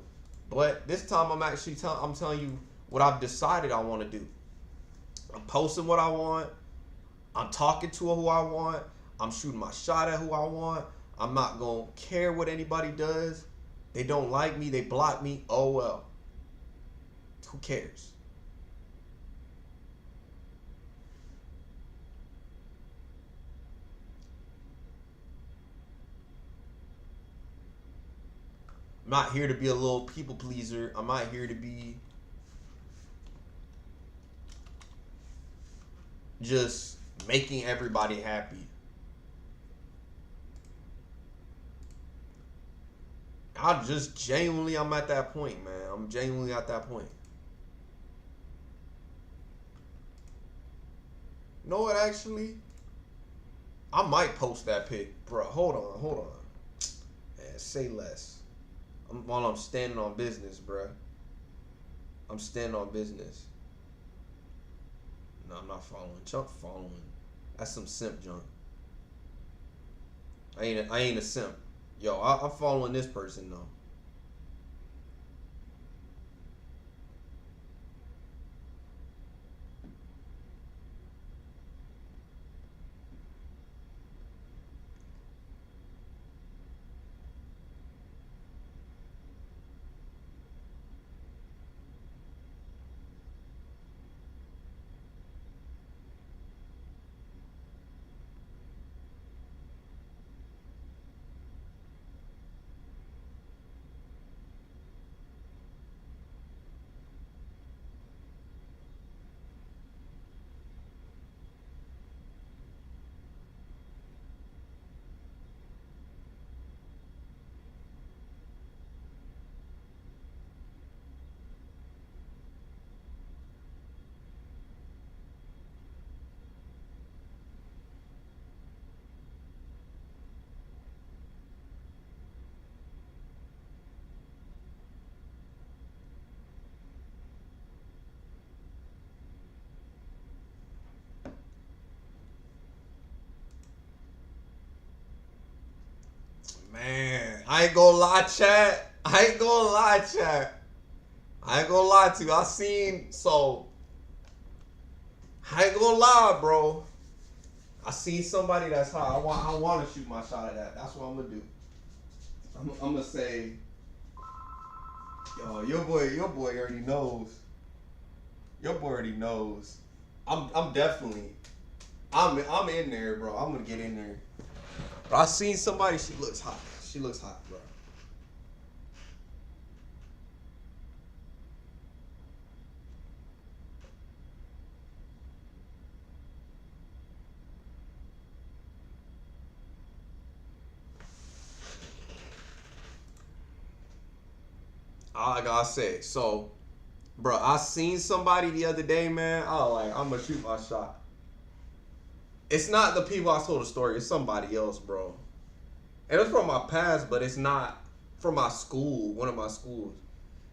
Speaker 1: But this time I'm telling you what I've decided I want to do. I'm posting what I want. I'm talking to who I want. I'm shooting my shot at who I want. I'm not going to care what anybody does. They don't like me. They block me. Oh, well. Who cares? I'm not here to be a little people pleaser. I'm not here to be just making everybody happy. I'm at that point, man. I'm genuinely at that point. You know what, actually? I might post that pic. Bro, hold on. Man, say less. While I'm standing on business, bruh. I'm standing on business. No, I'm not following. Junk following. That's some simp junk. I ain't a simp. Yo, I'm following this person though. I ain't gonna lie, chat. I ain't gonna lie, chat. I ain't gonna lie to you. I ain't gonna lie, bro. I seen somebody that's hot. I want to shoot my shot at that. That's what I'm gonna do. I'm gonna say, yo, your boy already knows. Your boy already knows. I'm definitely, I'm in there, bro. I'm gonna get in there. But I seen somebody. She looks hot. She looks hot, bro. All I gotta say, so, bro, I seen somebody the other day, man. I was like, I'm gonna shoot my shot. It's not the people I told the story. It's somebody else, bro. And it's from my past, but it's not from my school. One of my schools.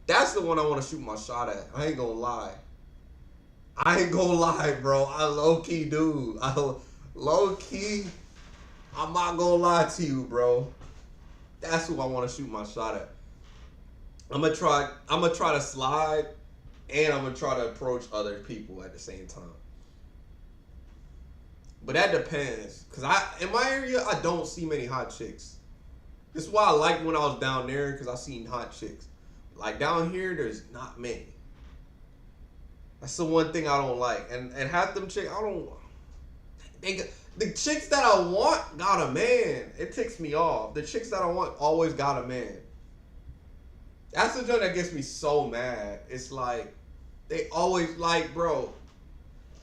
Speaker 1: That's the one I want to shoot my shot at. I ain't gonna lie. I ain't gonna lie, bro. I low key do. Low key. I'm not gonna lie to you, bro. That's who I want to shoot my shot at. I'm gonna try to slide, and I'm gonna try to approach other people at the same time. But that depends, cause in my area I don't see many hot chicks. This is why I liked when I was down there, cause I seen hot chicks. Like down here, there's not many. That's the one thing I don't like, and half them chicks the chicks that I want got a man. It ticks me off. The chicks that I want always got a man. That's the joke that gets me so mad. It's like, they always like, bro.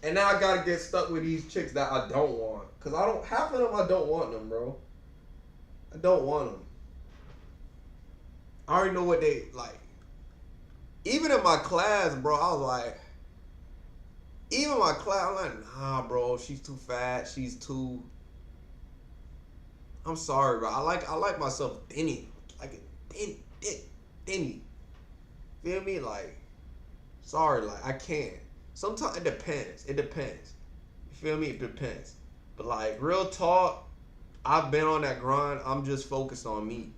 Speaker 1: And now I gotta get stuck with these chicks that I don't want. Cause half of them I don't want them, bro. I don't want them. I already know what they like. Even in my class, bro, I was like, even in my class, I'm like, nah, bro, she's too fat. She's too, I'm sorry, bro. I like myself thinny. Like a thinny. Feel me? Like, sorry, like I can't. Sometimes it depends. It depends. You feel me? It depends. But like real talk, I've been on that grind. I'm just focused on me.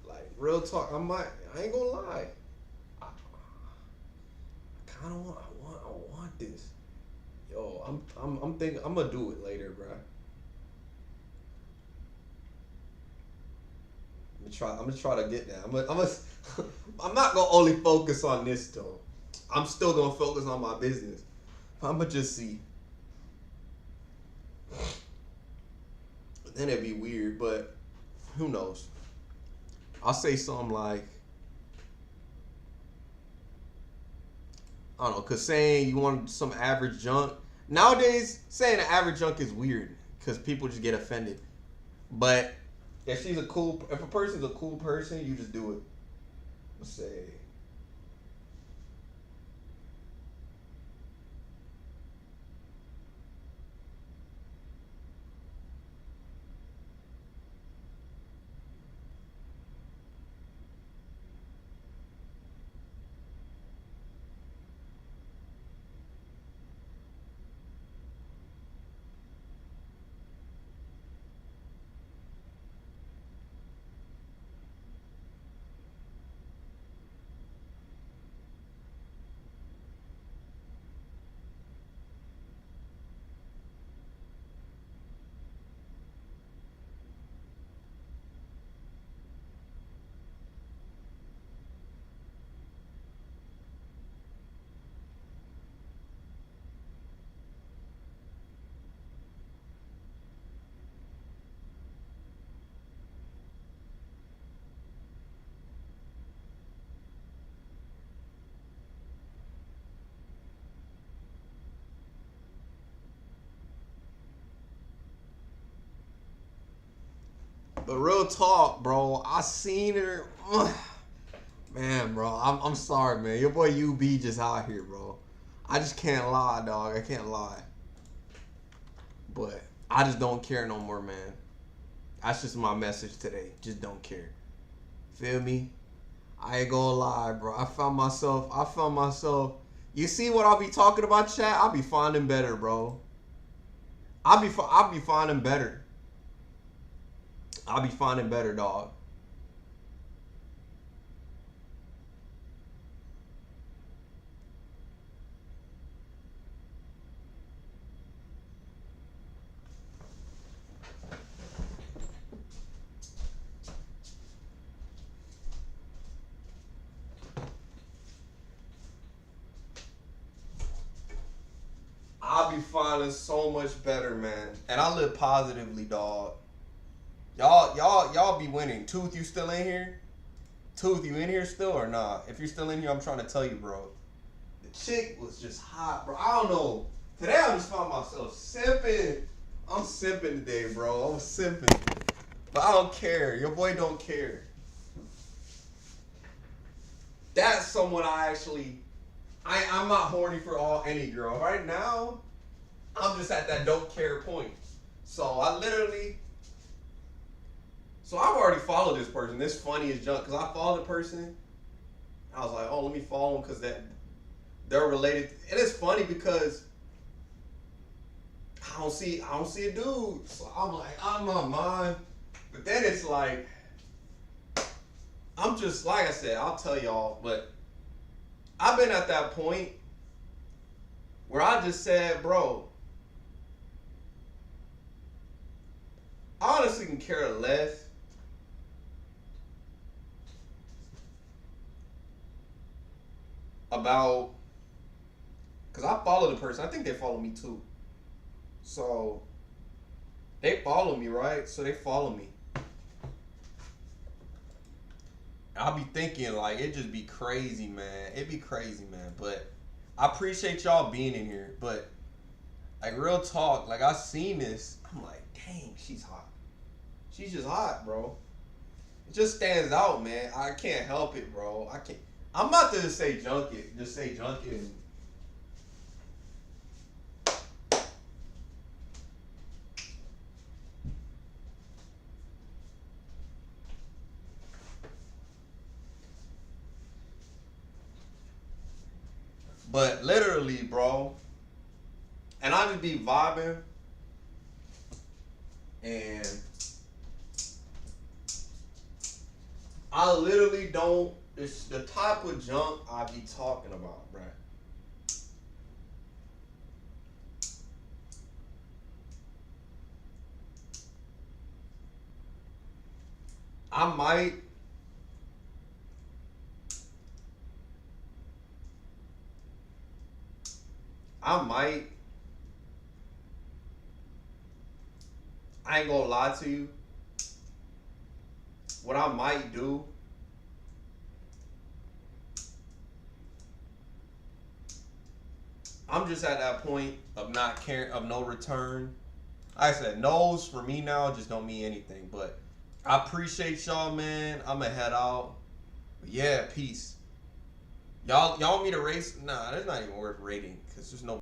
Speaker 1: Like real talk, I ain't gonna lie. I kind of want this. Yo, I'm thinking I'm gonna do it later, bro. I'm gonna try to get that. I'm not gonna only focus on this though. I'm still gonna focus on my business. I'm gonna just see. Then it'd be weird, but who knows? I'll say something like, I don't know, cause saying you want some average junk nowadays, saying an average junk is weird, cause people just get offended. But if a person's a cool person, you just do it. Let's say. But real talk, bro, I seen her. Man, bro, I'm sorry, man. Your boy UB just out here, bro. I just can't lie, dog. I can't lie. But I just don't care no more, man. That's just my message today. Just don't care. Feel me? I ain't gonna lie, bro. I found myself. You see what I'll be talking about, chat? I'll be finding better, bro. I'll be finding better. I'll be finding better, dog. be feeling so much better, man. And I live positively, dog. Y'all be winning. Tooth, you still in here? Tooth, you in here still or not? If you're still in here, I'm trying to tell you, bro. The chick was just hot, bro. I don't know. Today I just found myself simping. I'm simping today, bro. I'm simping. But I don't care. Your boy don't care. That's someone I'm not horny for any girl. Right now, I'm just at that don't care point. So I've already followed this person. This funny as junk. Because I followed the person. I was like, oh, let me follow them because they're related. And it's funny because I don't see a dude. So I'm like, I'm on mine. But then it's like, I'm just, like I said, I'll tell y'all, but I've been at that point where I just said, bro, I honestly can care less about, because I follow the person. I think they follow me too. So they follow me, right? So they follow me. I'll be thinking, like, it just be crazy, man. It be crazy, man. But I appreciate y'all being in here. But, like, real talk, like, I seen this. I'm like, dang, she's hot. She's just hot, bro. It just stands out, man. I can't help it, bro. I can't. I'm about to just say junket. Just say junket and but literally, bro, and I just be vibing, and I literally don't, it's the type of junk I be talking about, bro. I might I ain't gonna lie to you. What I might do, I'm just at that point of not caring, of no return. Like I said, no's for me now just don't mean anything. But I appreciate y'all, man. I'ma head out. But yeah, peace. Y'all want me to race? Nah, that's not even worth rating because there's no